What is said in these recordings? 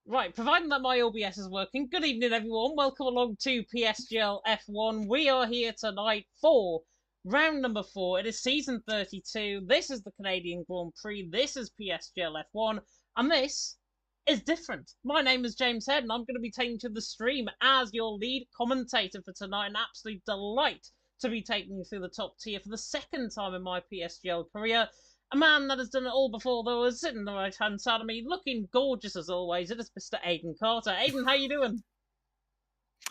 Right, providing that my OBS is working, good evening everyone. Welcome along to PSGL F1. We are here tonight for round number 4. It is season 32. This is the Canadian Grand Prix. This is PSGL F1. And this is different. My name is James Head, and I'm going to be taking to the stream as your lead commentator for tonight. An absolute delight to be taking you through the top tier for the second time in my PSGL career. A man that has done it all before, though, is sitting on the right-hand side of me, looking gorgeous as always. It is Mr. Aidan Carter. Aidan, how you doing?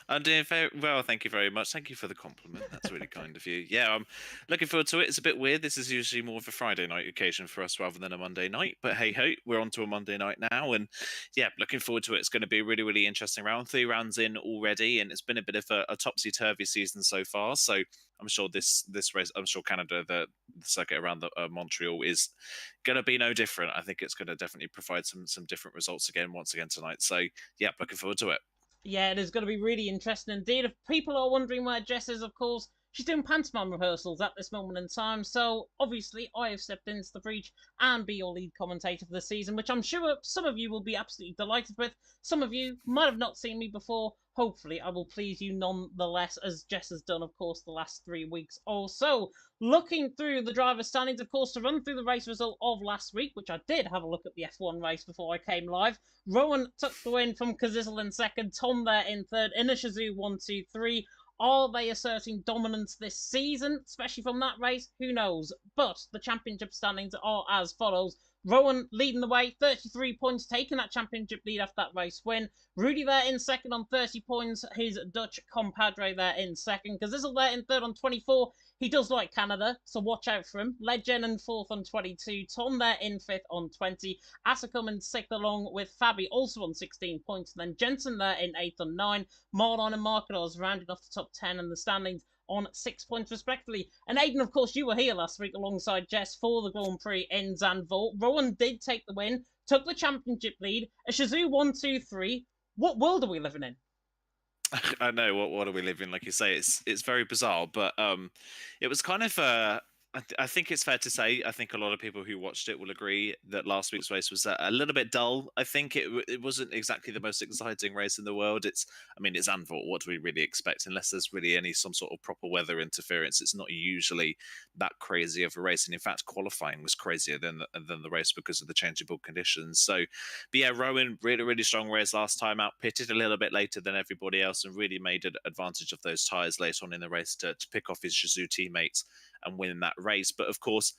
I'm doing very well, thank you very much. Thank you for the compliment. That's really kind of you. Yeah, I'm looking forward to it. It's a bit weird. This is usually more of a Friday night occasion for us rather than a Monday night. But hey ho, we're on to a Monday night now. And yeah, looking forward to it. It's going to be a really, really interesting round. 3 rounds in already, and it's been a bit of a topsy-turvy season so far. So I'm sure this race, I'm sure Canada, the circuit around Montreal is going to be no different. I think it's going to definitely provide some different results once again tonight. So yeah, looking forward to it. Yeah, it is going to be really interesting indeed. If people are wondering where Jess is, of course, she's doing pantomime rehearsals at this moment in time. So obviously, I have stepped into the breach and be your lead commentator for the season, which I'm sure some of you will be absolutely delighted with. Some of you might have not seen me before. Hopefully, I will please you nonetheless, as Jess has done, of course, the last 3 weeks or so. Looking through the driver's standings, of course, to run through the race result of last week, which I did have a look at the F1 race before I came live. Rowan took the win from Kazizel in second, Tom there in third, Inishizou 1, 2, 3. Are they asserting dominance this season, especially from that race? Who knows? But the championship standings are as follows. Rowan leading the way, 33 points, taking that championship lead after that race win. Rudy there in second on 30 points, his Dutch compadre there in second. Kazizel there in third on 24. He does like Canada, so watch out for him. Legend in fourth on 22. Tom there in fifth on 20. Asacum in sixth along with Fabi also on 16 points. And then Jensen there in eighth on 9. Marlon and Marquez rounding off the top 10 in the standings on 6 points respectively. And Aidan, of course, you were here last week alongside Jess for the Grand Prix in Zandvoort. Rowan did take the win, took the championship lead. A Shazoo 1, 2, 3. What world are we living in? I know what are we living? Like you say, it's very bizarre, but it was kind of I think it's fair to say. I think a lot of people who watched it will agree that last week's race was a little bit dull. I think it wasn't exactly the most exciting race in the world. I mean, it's Zandvoort. What do we really expect? Unless there's really some sort of proper weather interference, it's not usually that crazy of a race. And in fact, qualifying was crazier than the race because of the changeable conditions. So, but yeah, Rowan really strong race last time out. Pitted a little bit later than everybody else and really made an advantage of those tyres late on in the race to pick off his Shazoo teammates and win that race. But of course,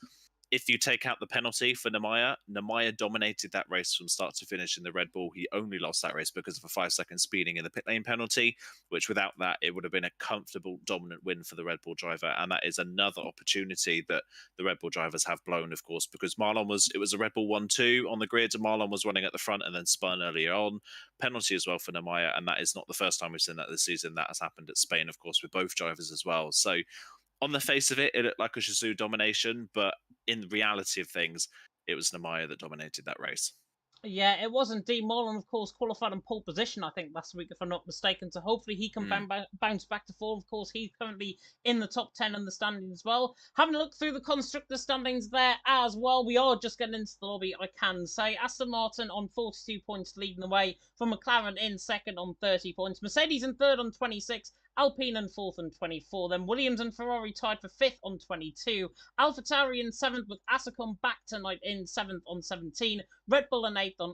if you take out the penalty for Nemaya dominated that race from start to finish in the Red Bull. He only lost that race because of a 5-second speeding in the pit lane penalty, which without that, it would have been a comfortable, dominant win for the Red Bull driver. And that is another opportunity that the Red Bull drivers have blown, of course, because it was a Red Bull 1-2 on the grid, and Marlon was running at the front and then spun earlier on. Penalty as well for Nemaya, and that is not the first time we've seen that this season. That has happened at Spain, of course, with both drivers as well. So on the face of it, it looked like a Shazoo domination, but in the reality of things, it was Nemaya that dominated that race. Yeah, it was indeed. Moreland, of course, qualified in pole position, I think, last week, if I'm not mistaken. So hopefully he can Mm. bounce back to form. Of course, he's currently in the top 10 in the standings as well. Having a look through the constructor standings there as well, we are just getting into the lobby, I can say. Aston Martin on 42 points leading the way, from McLaren in second on 30 points. Mercedes in third on 26. Alpine in fourth on 24. Then Williams and Ferrari tied for fifth on 22. AlphaTauri in seventh with Asacom back tonight in seventh on 17. Red Bull in eighth on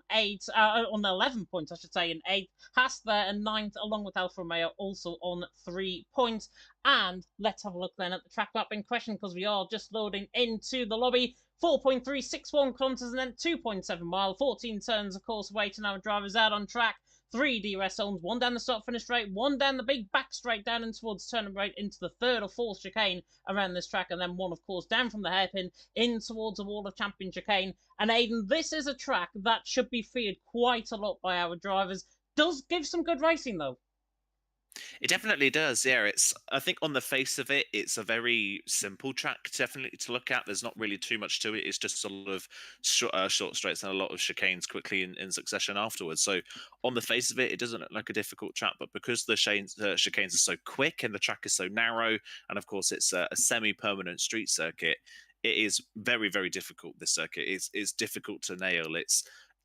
on 11 points, I should say, in eighth. Haas there in ninth, along with Alfa Romeo also on 3 points. And let's have a look then at the track map in question because we are just loading into the lobby. 4.361 kilometres and then 2.7 mile, 14 turns, of course, waiting our drivers out on track. 3 DRS zones, one down the start finish straight, one down the big back straight down and towards turning right into the third or fourth chicane around this track, and then one, of course, down from the hairpin in towards the wall of champion chicane. And Aidan, this is a track that should be feared quite a lot by our drivers. Does give some good racing though. It definitely does. Yeah, I think on the face of it, it's a very simple track, definitely to look at. There's not really too much to it. It's just a lot of short straights and a lot of chicanes quickly in succession afterwards. So on the face of it, it doesn't look like a difficult track, but because the chicanes are so quick and the track is so narrow, and of course it's a semi-permanent street circuit, it is very difficult. This circuit is difficult to nail.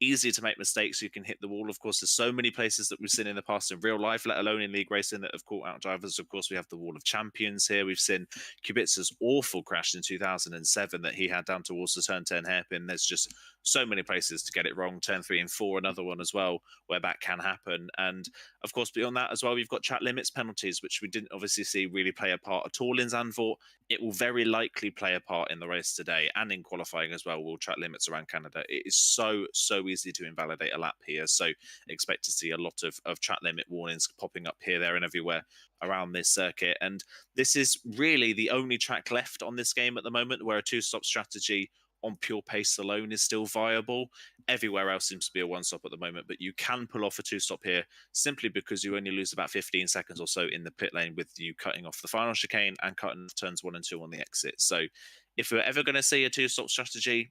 easy to make mistakes. You can hit the wall. Of course, there's so many places that we've seen in the past in real life, let alone in league racing, that have caught out drivers. Of course, we have the wall of champions here. We've seen Kubicza's awful crash in 2007 that he had down towards the turn 10 hairpin. There's just so many places to get it wrong. Turn 3 and 4, another one as well, where that can happen. And of course, beyond that as well, we've got track limits penalties, which we didn't obviously see really play a part at all in Zandvoort. It will very likely play a part in the race today and in qualifying as well. Will track limits around Canada. It is so easy to invalidate a lap here. So expect to see a lot of track limit warnings popping up here, there, and everywhere around this circuit. And this is really the only track left on this game at the moment where a two-stop strategy on pure pace alone is still viable. Everywhere else seems to be a one-stop at the moment, but you can pull off a two-stop here simply because you only lose about 15 seconds or so in the pit lane with you cutting off the final chicane and cutting off turns 1 and 2 on the exit. So if we're ever going to see a two-stop strategy,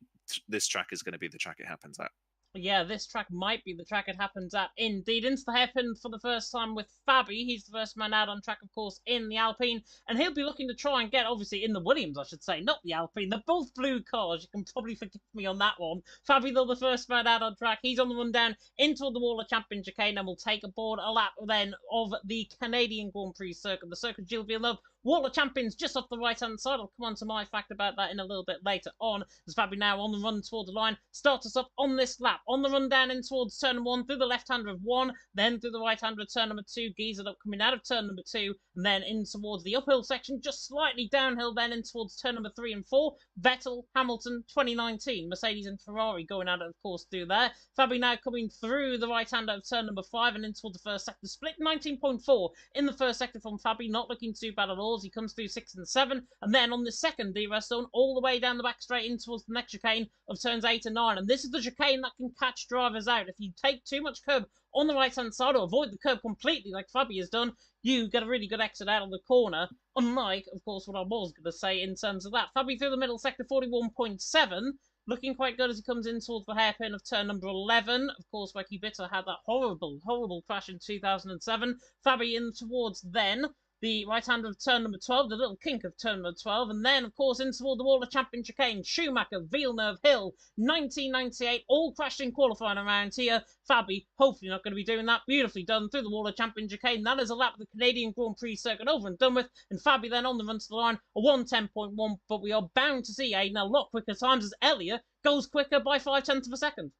this track is going to be the track it happens at. Yeah, this track might be the track it happens at. Indeed, into the hairpin for the first time with Fabi. He's the first man out on track, of course, in the Alpine. And he'll be looking to try and get, obviously, in the Williams, I should say, not the Alpine. They're both blue cars. You can probably forgive me on that one. Fabi, though, the first man out on track. He's on the run down into the Wall of Champion chicane and will take aboard a lap then of the Canadian Grand Prix circuit, the circuit Gilles Villeneuve. Wall of Champions just off the right-hand side. I'll come on to my fact about that in a little bit later on. As Fabi now on the run toward the line, starts us up on this lap. On the run down in towards turn 1, through the left-hander of 1, then through the right-hander of turn number 2, Geezered up coming out of turn number 2, and then in towards the uphill section, just slightly downhill then in towards turn number 3 and 4. Vettel, Hamilton, 2019. Mercedes and Ferrari going at it, of course, through there. Fabi now coming through the right-hander of turn number 5 and in towards the first sector. Split 19.4 in the first sector from Fabi, not looking too bad at all. He comes through 6 and 7, and then on the second DRS zone, all the way down the back straight in towards the next chicane of turns 8 and 9. And this is the chicane that can catch drivers out. If you take too much curb on the right-hand side or avoid the curb completely like Fabi has done, you get a really good exit out of the corner, unlike, of course, what I was going to say in terms of that. Fabi through the middle sector, 41.7, looking quite good as he comes in towards the hairpin of turn number 11. Of course, where Kubica had that horrible crash in 2007. Fabi in towards then the right-hander of turn number 12, the little kink of turn number 12, and then, of course, in toward the Wall of Champion chicane, Schumacher, Villeneuve, Hill, 1998, all crashed in qualifying around here. Fabi, hopefully not going to be doing that. Beautifully done through the Wall of Champion chicane. That is a lap of the Canadian Grand Prix circuit over and done with, and Fabi then on the run to the line, a 1:10.1, but we are bound to see Aiden a lot quicker times as Elliott goes quicker by 0.5 of a second.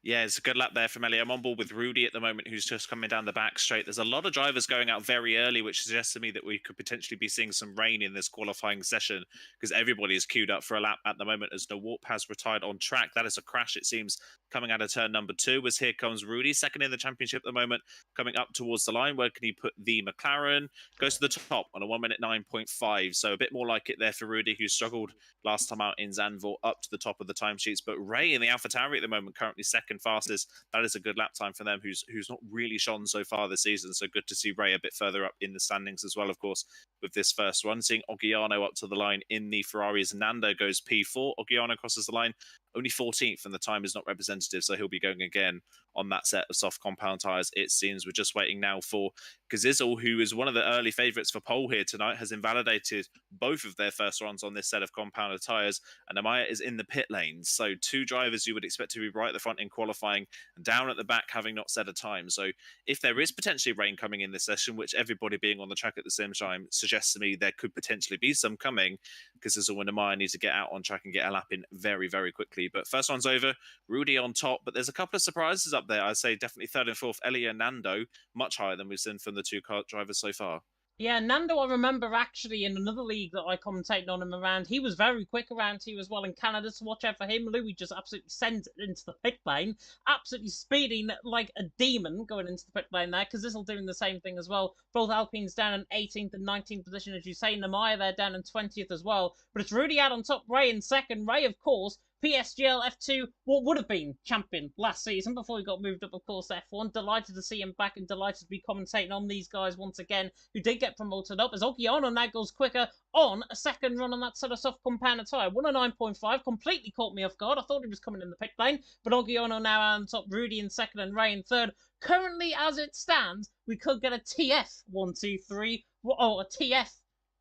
Yeah, it's a good lap there from Ellie. I'm on board with Rudy at the moment, who's just coming down the back straight. There's a lot of drivers going out very early, which suggests to me that we could potentially be seeing some rain in this qualifying session because everybody is queued up for a lap at the moment as Warp has retired on track. That is a crash, it seems, coming out of turn number 2 as here comes Rudy, second in the championship at the moment, coming up towards the line. Where can he put the McLaren? Goes to the top on a 1:09.5. So a bit more like it there for Rudy, who struggled last time out in Zandvoort up to the top of the timesheets. But Ray in the AlphaTauri at the moment, currently second fastest. That is a good lap time for them, who's not really shone so far this season. So good to see Ray a bit further up in the standings as well, of course, with this first one. Seeing Oggiano up to the line in the Ferraris. Nando goes P4. Oggiano crosses the line only 14th, and the time is not representative, so he'll be going again on that set of soft compound tyres. It seems we're just waiting now for Gazizel, who is one of the early favourites for pole here tonight, has invalidated both of their first runs on this set of compounded tyres, and Amaya is in the pit lanes. So two drivers you would expect to be right at the front in qualifying and down at the back having not set a time. So if there is potentially rain coming in this session, which everybody being on the track at the same time suggests to me there could potentially be some coming, Gazizel and Amaya need to get out on track and get a lap in very, very quickly. But first one's over, Rudy on top, but there's a couple of surprises up there. I'd say definitely third and fourth, Ellie and Nando, much higher than we've seen from the two car drivers so far. Yeah, Nando, I remember actually in another league that I commentated on him around. He was very quick around here as well in Canada, so watch out for him. Louis just absolutely sends it into the pit lane, absolutely speeding like a demon going into the pit lane there, because this will doing the same thing as well. Both Alpines down in 18th and 19th position, as you say. Namaya there down in 20th as well. But it's Rudy out on top, Ray in second. Ray, of course, PSGL F2, what would have been champion last season before he got moved up, of course, to F1. Delighted to see him back and delighted to be commentating on these guys once again, who did get promoted up, as Oggiano now goes quicker on a second run on that sort of soft compound tyre. 109.5, completely caught me off guard. I thought he was coming in the pit lane, but Oggiano now on top, Rudy in second and Ray in third. Currently, as it stands, we could get a TF 1, 2, 3, a TF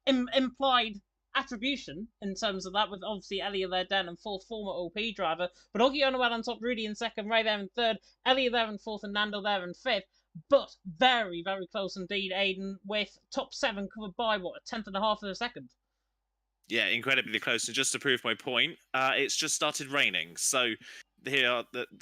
implied attribution in terms of that, with obviously Elia there down in fourth, former OP driver. But Ogiono out on top, Rudy in second, Ray there in third, Elia there in fourth, and Nando there in fifth. But very, very close indeed, Aiden, with top seven covered by, what, a tenth and a half of a second. Yeah, incredibly close. And just to prove my point, it's just started raining. So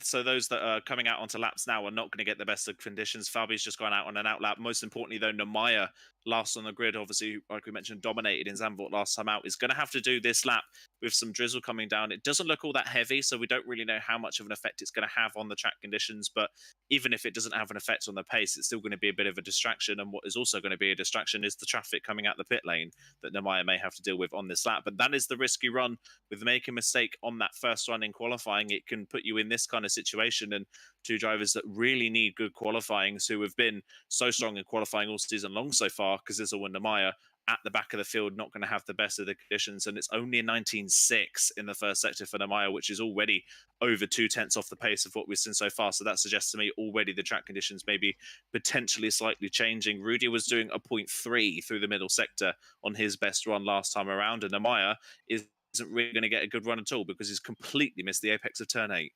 so those that are coming out onto laps now are not going to get the best of conditions. Fabi's just gone out on an out lap. Most importantly, though, Nemaya, last on the grid, obviously, like we mentioned, dominated in Zandvoort last time out, is going to have to do this lap with some drizzle coming down. It doesn't look all that heavy, so we don't really know how much of an effect it's going to have on the track conditions. But even if it doesn't have an effect on the pace, it's still going to be a bit of a distraction. And what is also going to be a distraction is the traffic coming out the pit lane that Nemaya may have to deal with on this lap. But that is the risk you run with making a mistake on that first run in qualifying. It can put you in this kind of situation. And two drivers that really need good qualifying, who have been so strong in qualifying all season long so far, Kazizel and Nemaya, at the back of the field, not going to have the best of the conditions. And it's only a 19.6 in the first sector for Nemaya, which is already over 2/10 off the pace of what we've seen so far. So that suggests to me already the track conditions may be potentially slightly changing. Rudy was doing a 0.3 through the middle sector on his best run last time around, and Nemaya isn't really going to get a good run at all because he's completely missed the apex of turn 8.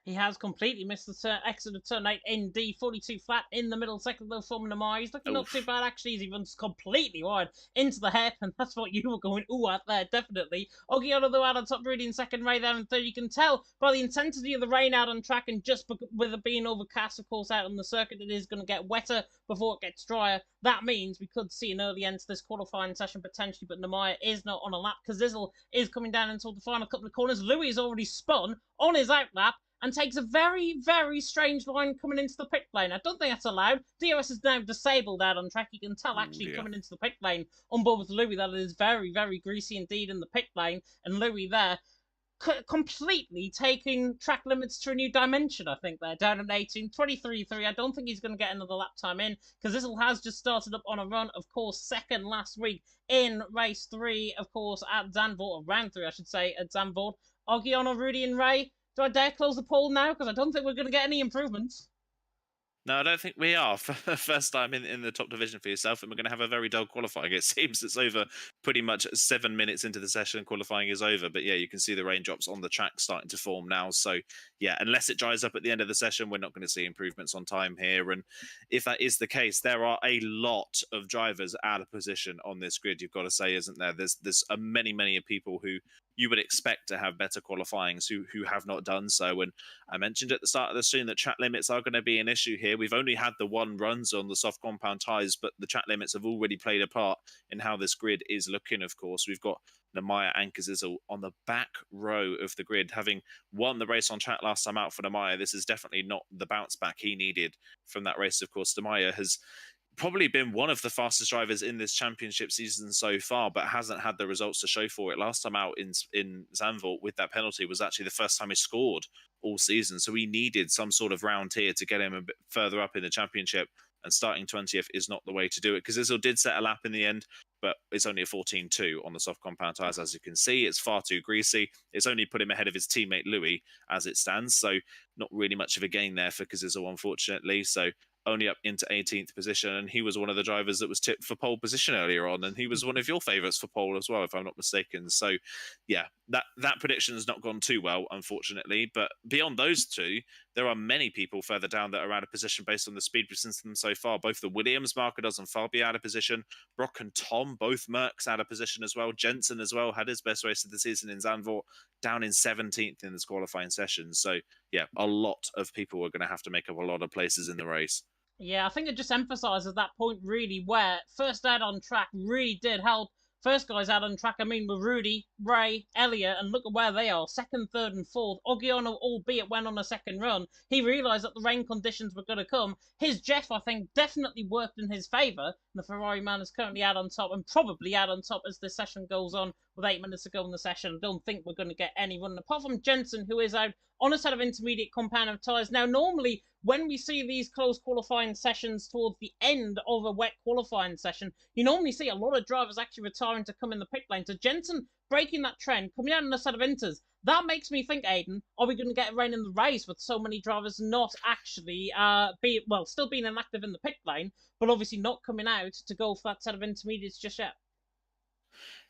He has completely missed the exit of turn 8 in D42 flat in the middle second, though, from Nemar. He's looking not too bad, actually, as he runs completely wide into the hairpin. That's what you were going ooh at there, definitely. Ogiono, though, out on top, Rudy in second, Ray there in third. You can tell by the intensity of the rain out on track, and just with it being overcast, of course, out on the circuit, it is going to get wetter before it gets drier. That means we could see an early end to this qualifying session, potentially, but Nemaya is not on a lap. Kazizel is coming down until the final couple of corners. Louis has already spun on his out lap and takes a very, very strange line coming into the pit lane. I don't think that's allowed. DRS is now disabled out on track. You can tell, actually, coming into the pit lane on board with Louis, that it is very, very greasy indeed in the pit lane. And Louis there completely taking track limits to a new dimension, I think, there, down at 18. 23.3. I don't think he's going to get another lap time in, because Issel has just started up on a run, of course, second last week in race 3, of course, at Zandvoort, or round 3, I should say, at Zandvoort. Ogiono, Rudy and Ray, do I dare close the poll now? Because I don't think we're going to get any improvements. No, I don't think we are. For the first time in the top division for yourself, and we're going to have a very dull qualifying. It seems it's over pretty much 7 minutes into the session. Qualifying is over. But yeah, you can see the raindrops on the track starting to form now. So yeah, unless it dries up at the end of the session, we're not going to see improvements on time here. And if that is the case, there are a lot of drivers out of position on this grid, you've got to say, isn't there? There's many people who you would expect to have better qualifyings who have not done so. And I mentioned at the start of the stream that track limits are going to be an issue here. We've only had the one runs on the soft compound tyres, but the track limits have already played a part in how this grid is looking, of course. We've got Nemaya and Kazizel on the back row of the grid, having won the race on track last time out for Nemaya. This is definitely not the bounce back he needed from that race. Of course, Nemaya has probably been one of the fastest drivers in this championship season so far, but hasn't had the results to show for it. Last time out in Zandvoort with that penalty was actually the first time he scored all season, so he needed some sort of round here to get him a bit further up in the championship, and starting 20th is not the way to do it, because Izil did set a lap in the end, but it's only a 14.2 on the soft compound tyres, as you can see. It's far too greasy. It's only put him ahead of his teammate Louis as it stands, so not really much of a gain there for Kazizel, unfortunately. So only up into 18th position, and he was one of the drivers that was tipped for pole position earlier on, and he was one of your favourites for pole as well, if I'm not mistaken. So yeah, that prediction has not gone too well, unfortunately. But beyond those two, there are many people further down that are out of position based on the speed we've seen them so far. Both the Williams, Marcados and Fabi out of position. Brock and Tom, both Mercs out of position as well. Jensen as well had his best race of the season in Zandvoort, down in 17th in this qualifying session. So yeah, a lot of people are going to have to make up a lot of places in the race. Yeah, I think it just emphasises that point really, where first out on track really did help. First guys out on track, I mean, were Rudy, Ray, Elliot, and look at where they are. Second, third, and fourth. Ogiono, albeit went on a second run. He realised that the rain conditions were going to come. His Jeff, I think, definitely worked in his favour. The Ferrari man is currently out on top, and probably out on top as the session goes on, with 8 minutes to go in the session. I don't think we're going to get any run, apart from Jensen, who is out on a set of intermediate compound of tyres. Now, normally, when we see these close qualifying sessions towards the end of a wet qualifying session, you normally see a lot of drivers actually retiring to come in the pit lane. So Jensen breaking that trend, coming out on a set of inters, that makes me think, Aiden, are we going to get rain in the race with so many drivers not actually still being inactive in the pit lane, but obviously not coming out to go for that set of intermediates just yet?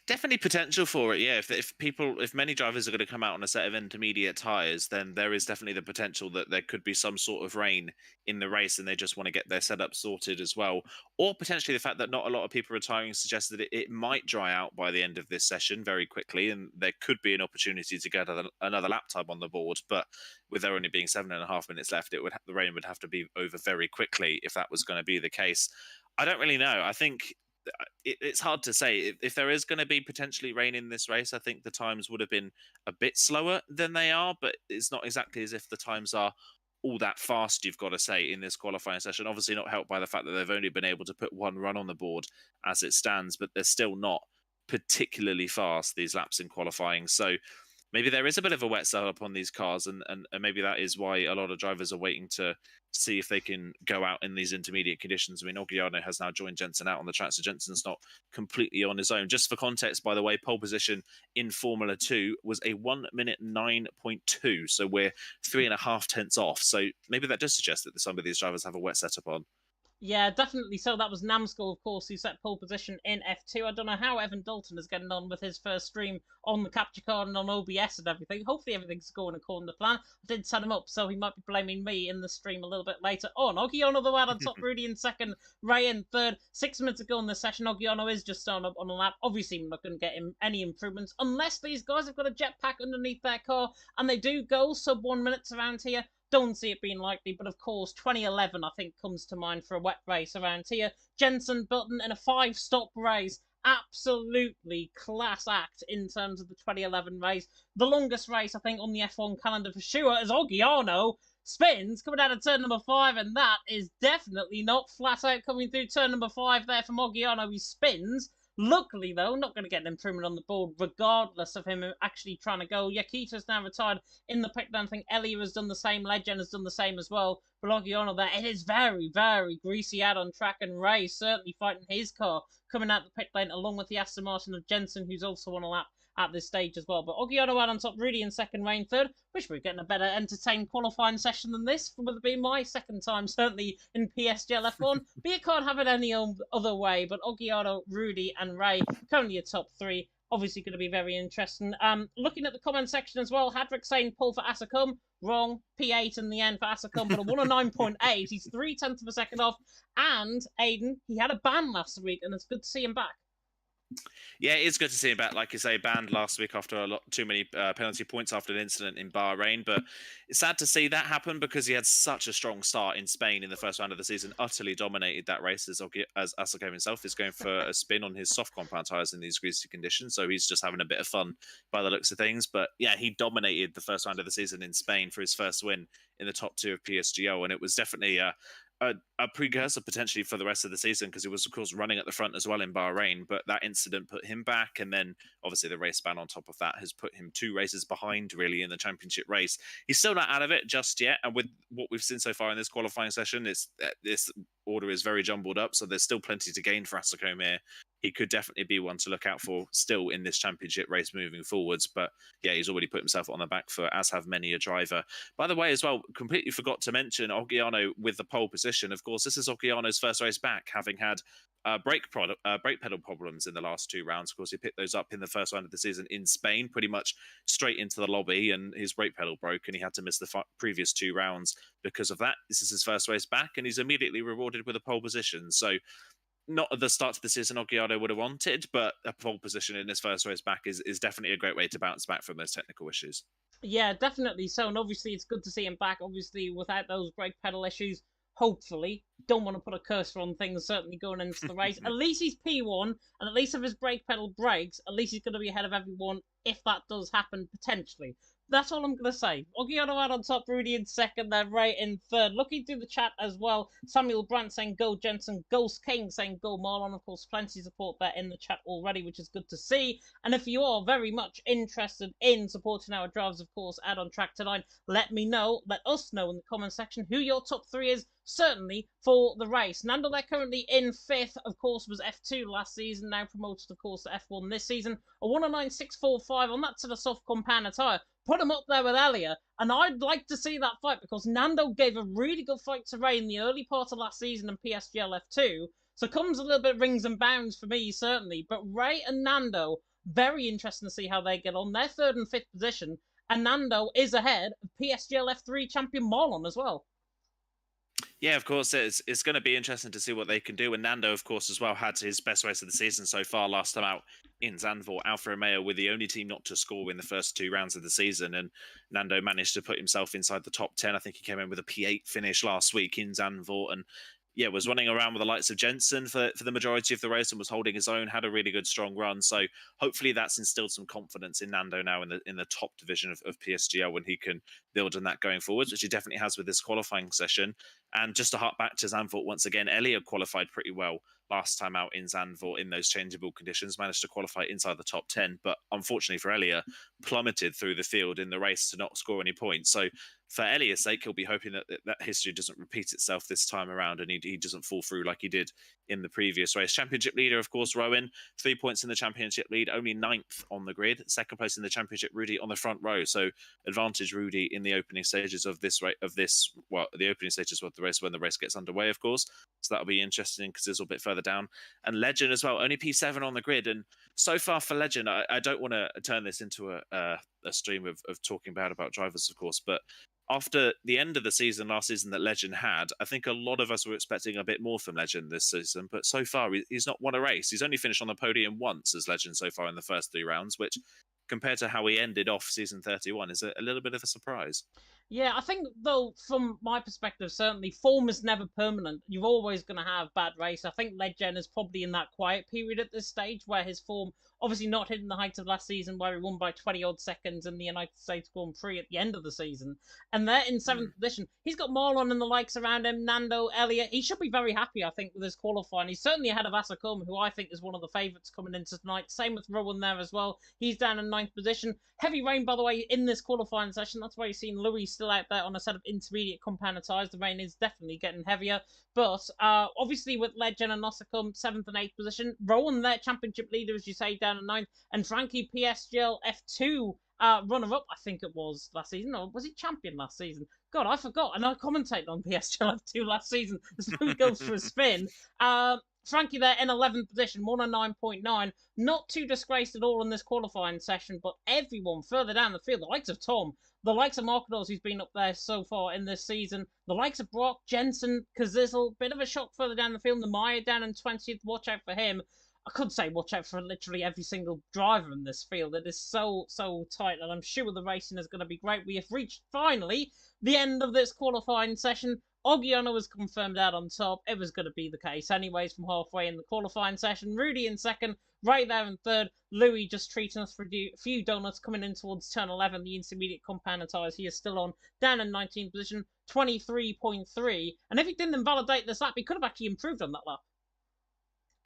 Definitely potential for it, yeah. If many drivers are going to come out on a set of intermediate tyres, then there is definitely the potential that there could be some sort of rain in the race, and they just want to get their setup sorted as well. Or potentially the fact that not a lot of people retiring suggests that it might dry out by the end of this session very quickly, and there could be an opportunity to get another lap time on the board. But with there only being 7.5 minutes left, the rain would have to be over very quickly if that was going to be the case. I don't really know. I think it's hard to say. If there is going to be potentially rain in this race, I think the times would have been a bit slower than they are, but it's not exactly as if the times are all that fast, you've got to say, in this qualifying session. Obviously not helped by the fact that they've only been able to put one run on the board as it stands, but they're still not particularly fast, these laps in qualifying. So maybe there is a bit of a wet setup on these cars, and maybe that is why a lot of drivers are waiting to see if they can go out in these intermediate conditions. I mean, Ogiano has now joined Jensen out on the track, so Jensen's not completely on his own. Just for context, by the way, pole position in Formula 2 was a 1 minute 9.2, so we're 3.5 tenths off. So maybe that does suggest that some of these drivers have a wet setup on. Yeah, definitely so. That was Namskull, of course, who set pole position in F2. I don't know how Evan Dalton is getting on with his first stream on the capture card and on OBS and everything. Hopefully everything's going according to plan. I did set him up, so he might be blaming me in the stream a little bit later on. Ogiano, the one on top, Rudy in second, Ray in third. 6 minutes ago in the session, Ogiano is just starting up on a lap. Obviously, we're not going to get him any improvements unless these guys have got a jetpack underneath their car, and they do go sub 1 minute around here. Don't see it being likely, but of course, 2011, I think, comes to mind for a wet race around here. Jensen Button in a 5-stop race. Absolutely class act in terms of the 2011 race. The longest race, I think, on the F1 calendar for sure, as Ogiano spins coming out of turn number 5, and that is definitely not flat out coming through turn number 5 there from Ogiano. He spins. Luckily, though, not going to get an improvement on the board, regardless of him actually trying to go. Yakita's now retired in the pit lane. I think Elia has done the same. Legend has done the same as well. But Ogiano there, it is very, very greasy out on track, and Ray certainly fighting his car coming out the pit lane, along with the Aston Martin of Jensen, who's also on a lap at this stage as well. But Ogiano out on top, Rudy in second, Ray in third. Wish we were getting a better entertained qualifying session than this, would it be my second time, certainly in PSGL F1. But you can't have it any other way. But Ogiano, Rudy, and Ray currently a top 3. Obviously going to be very interesting. Looking at the comment section as well, Hadrick saying pull for Asacum. Wrong. P8 in the end for Asacum, but a 109.8. He's 3/10 of a second off. And Aiden, he had a ban last week, and it's good to see him back. Yeah, it is good to see him back. Like you say, banned last week after too many penalty points after an incident in Bahrain. But it's sad to see that happen because he had such a strong start in Spain in the first round of the season. Utterly dominated that race as Asako himself is going for a spin on his soft compound tyres in these greasy conditions. So he's just having a bit of fun by the looks of things. But yeah, he dominated the first round of the season in Spain for his first win in the top 2 of PSGL. And it was definitely a precursor potentially for the rest of the season because he was, of course, running at the front as well in Bahrain. But that incident put him back. And then obviously the race ban on top of that has put him 2 races behind, really, in the championship race. He's still not out of it just yet. And with what we've seen so far in this qualifying session, this order is very jumbled up. So there's still plenty to gain for Asako here. He could definitely be one to look out for still in this championship race moving forwards. But yeah, he's already put himself on the back foot, as have many a driver. By the way, as well, completely forgot to mention Ogiano with the pole position. Of course, this is Ogiano's first race back, having had brake pedal problems in the last 2 rounds. Of course, he picked those up in the first round of the season in Spain, pretty much straight into the lobby, and his brake pedal broke, and he had to miss the previous 2 rounds because of that. This is his first race back, and he's immediately rewarded with a pole position. So not at the start of the season Ogiano would have wanted, but a pole position in his first race back is definitely a great way to bounce back from those technical issues. Yeah, definitely so. And obviously, it's good to see him back, obviously, without those brake pedal issues. Hopefully. Don't want to put a cursor on things, certainly going into the race. At least he's P1, and at least if his brake pedal breaks, at least he's going to be ahead of everyone if that does happen, potentially. That's all I'm going to say. Ogiano out on top, Rudy in second, then Ray in third. Looking through the chat as well, Samuel Brandt saying go Jensen, Ghost King saying go Marlon. Of course, plenty of support there in the chat already, which is good to see. And if you are very much interested in supporting our drivers, of course, out on track tonight, let me know, let us know in the comment section who your top 3 is, certainly for the race. Nando, they're currently in 5th, of course, was F2 last season, now promoted, of course, to F1 this season. A 109.645 on that to the soft compound tyre. Put him up there with Elia, and I'd like to see that fight because Nando gave a really good fight to Ray in the early part of last season in PSGL F2, so comes a little bit rings and bounds for me, certainly. But Ray and Nando, Very interesting to see how they get on. They're third and fifth position, and Nando is ahead of PSGL F3 champion Marlon as well. Yeah, of course, it's going to be interesting to see what they can do. And Nando, of course, as well, had his best race of the season so far last time out in Zandvoort. Alfa Romeo were the only team not to score in the first 2 rounds of the season, and Nando managed to put himself inside the top 10. I think he came in with a P8 finish last week in Zandvoort, and yeah, was running around with the likes of Jensen for the majority of the race and was holding his own, had a really good, strong run. So hopefully that's instilled some confidence in Nando now in the top division of PSGL when he can build on that going forwards, which he definitely has with this qualifying session. And just to hark back to Zandvoort once again, Elliot qualified pretty well last time out in Zandvoort in those changeable conditions, managed to qualify inside the top 10, but unfortunately for Elliot, plummeted through the field in the race to not score any points. So for Elliot's sake, he'll be hoping that history doesn't repeat itself this time around and he doesn't fall through like he did in the previous race. Championship leader, of course, Rowan, 3 points in the championship lead, only 9th on the grid. Second place in the championship, Rudy on the front row. So advantage Rudy in the opening stages of this race. The opening stages of the race when the race gets underway, of course. So that'll be interesting because it's a bit further down. And Legend as well, only P7 on the grid. And so far for Legend, I don't want to turn this into a stream of talking bad about drivers, of course, but after the end of the season last season that Legend had, I think a lot of us were expecting a bit more from Legend this season, but so far he's not won a race. He's only finished on the podium once as Legend so far in the first 3 rounds, which compared to how he ended off season 31 is a little bit of a surprise. Yeah, I think, though, from my perspective, certainly, form is never permanent. You're always going to have bad race. I think Legend is probably in that quiet period at this stage where his form, obviously not hitting the heights of last season where he won by 20-odd seconds in the United States Grand Prix at the end of the season. And they're in 7th position. He's got Marlon and the likes around him, Nando, Elliot. He should be very happy, I think, with his qualifying. He's certainly ahead of Asakuma, who I think is one of the favourites coming into tonight. Same with Rowan there as well. He's down in 9th position. Heavy rain, by the way, in this qualifying session. That's why you've seen Louis still out there on a set of intermediate compound tyres. The rain is definitely getting heavier. But obviously with Legend and Asakuma 7th and 8th position, Rowan, their championship leader, as you say, down in 9th, and Frankie PSGL F2 runner-up, I think it was last season, or was he champion last season? God, I forgot, and I commentated on PSGL F2 last season, as Louis goes for a spin. Frankie there in 11th position, 109.9. Not too disgraced at all in this qualifying session, but everyone further down the field, the likes of Tom, the likes of Marquez, who's been up there so far in this season, the likes of Brock, Jensen, Kazizel, bit of a shock further down the field. Namaya down in 20th, watch out for him. I could say watch out for literally every single driver in this field. It is so tight, and I'm sure the racing is going to be great. We have reached, finally, the end of this qualifying session. Ogiano was confirmed out on top. It was going to be the case anyways from halfway in the qualifying session. Rudy in second, right there in third. Louis just treating us for a few donuts coming in towards turn 11. The intermediate compound tyres he is still on. Down in 19th position, 23.3. And if he didn't invalidate this lap, he could have actually improved on that lap.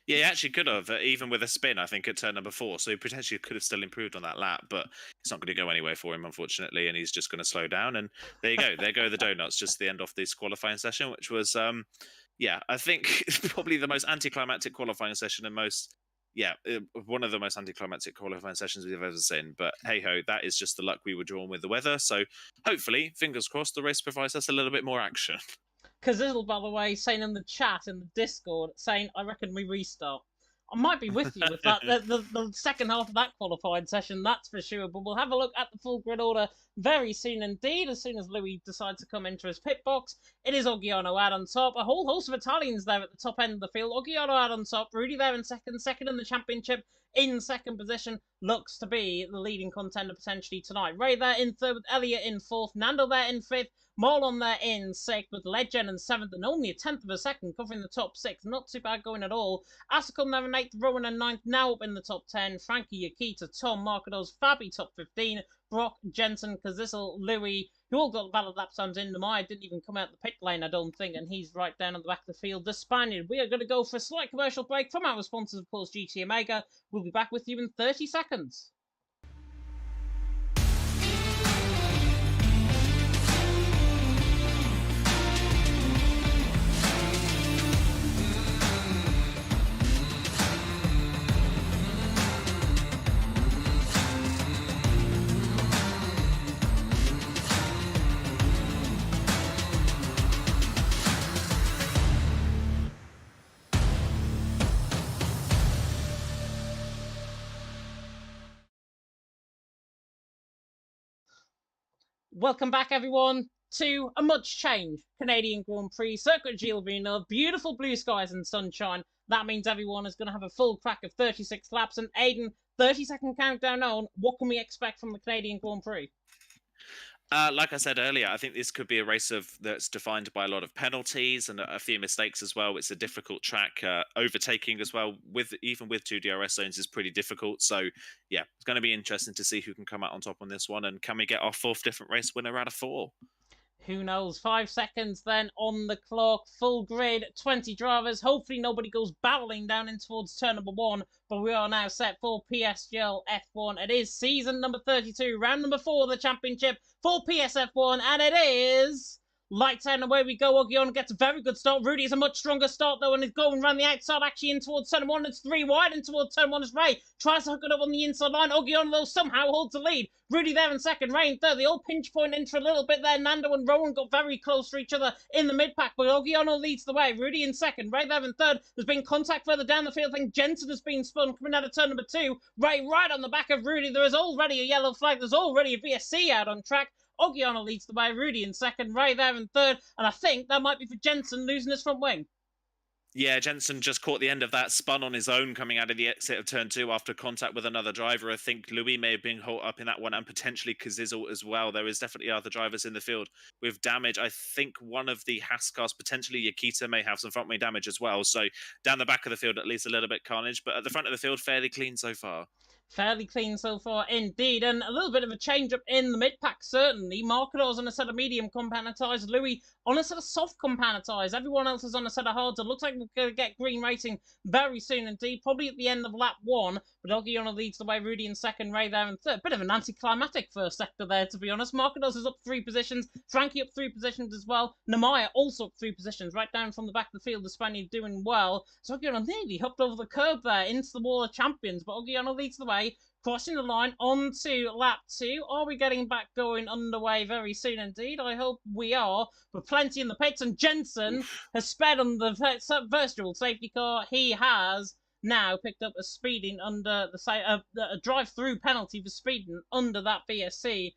Yeah, he actually could have, even with a spin, I think, at turn number 4. So he potentially could have still improved on that lap, but it's not going to go anywhere for him, unfortunately, and he's just going to slow down. And there you go. There go the donuts, just the end of this qualifying session, which was, I think probably the most anticlimactic qualifying session and one of the most anticlimactic qualifying sessions we've ever seen. But hey-ho, that is just the luck we were drawn with the weather. So hopefully, fingers crossed, the race provides us a little bit more action. Kazizel, by the way, saying in the chat, in the Discord, saying, I reckon we restart. I might be with you with that. The second half of that qualifying session, that's for sure. But we'll have a look at the full grid order very soon indeed, as soon as Louis decides to come into his pit box. It is Ogiano out on top. A whole host of Italians there at the top end of the field. Ogiano out on top. Rudy there in second in the championship. In second position, looks to be the leading contender potentially tonight. Ray there in third with Elliot in fourth. Nando there in fifth. Marlon there in sixth with Legend in seventh and only a tenth of a second covering the top six. Not too bad going at all. Asakuma there in eighth, Rowan in ninth, now up in the top 10. Frankie, Yakita, Tom, Marcados, Fabi top 15. Brock, Jensen, Kazizel, Louis, who all got valid lap times in. Namaya didn't even come out the pit lane, I don't think, and he's right down at the back of the field. The Spaniard. We are going to go for a slight commercial break from our sponsors, of course, GT Omega. We'll be back with you in 30 seconds. Welcome back, everyone, to a much changed Canadian Grand Prix Circuit Gilles Villeneuve. Beautiful blue skies and sunshine. That means everyone is going to have a full crack of 36 laps. And Aiden, 30-second countdown on. What can we expect from the Canadian Grand Prix? Like I said earlier, I think this could be a race that's defined by a lot of penalties and a few mistakes as well. It's a difficult track. Overtaking as well, even with two DRS zones, is pretty difficult. So yeah, it's going to be interesting to see who can come out on top on this one, and can we get our fourth different race winner out of four? Who knows? 5 seconds then on the clock. Full grid, 20 drivers. Hopefully nobody goes barreling down in towards turn number 1. But we are now set for PSGL F1. It is season number 32, round number 4 of the championship for PSF1. And it is... lights out and away we go. Ogion gets a very good start. Rudy is a much stronger start though and is going around the outside actually in towards turn 1. It's 3 wide in towards turn 1 as Ray tries to hook it up on the inside line. Ogion though somehow holds the lead. Rudy there in second, Ray in third. The old pinch point in for a little bit there. Nando and Rowan got very close to each other in the mid-pack, but Ogiano leads the way. Rudy in second, Ray there in third. There's been contact further down the field. I think Jensen has been spun coming out of turn number 2. Ray right on the back of Rudy. There is already a yellow flag. There's already a VSC out on track. Ogiano leads the way, Rudy in second, Ray there in third, and I think that might be for Jensen losing his front wing. Yeah, Jensen just caught the end of that, spun on his own coming out of the exit of turn 2 after contact with another driver. I think Louis may have been caught up in that one, and potentially Kazizel as well. There is definitely other drivers in the field with damage. I think one of the Haas cars, potentially Yakita, may have some front wing damage as well. So down the back of the field, at least a little bit carnage, but at the front of the field, fairly clean so far. Fairly clean so far indeed, and a little bit of a change up in the mid-pack certainly. Marcador's on a set of medium compound tyres, Louis on a set of soft compound tyres. Everyone else is on a set of hards. It looks like we're going to get green racing very soon indeed, probably at the end of lap 1, but Ogiona leads the way, Rudy in second, Ray there in third. Bit of an anticlimactic first sector there, to be honest. Marcador's is up 3 positions, Frankie up 3 positions as well, Namaya also up 3 positions, right down from the back of the field, the Spaniard doing well. So Ogiona nearly hooked over the curb there into the wall of champions, but Ogiona leads the way. Crossing the line onto lap 2. Are we getting back going underway very soon indeed? I hope we are. With plenty in the pits, and Jensen has sped on the virtual safety car. He has now picked up a speeding under a drive-through penalty for speeding under that VSC.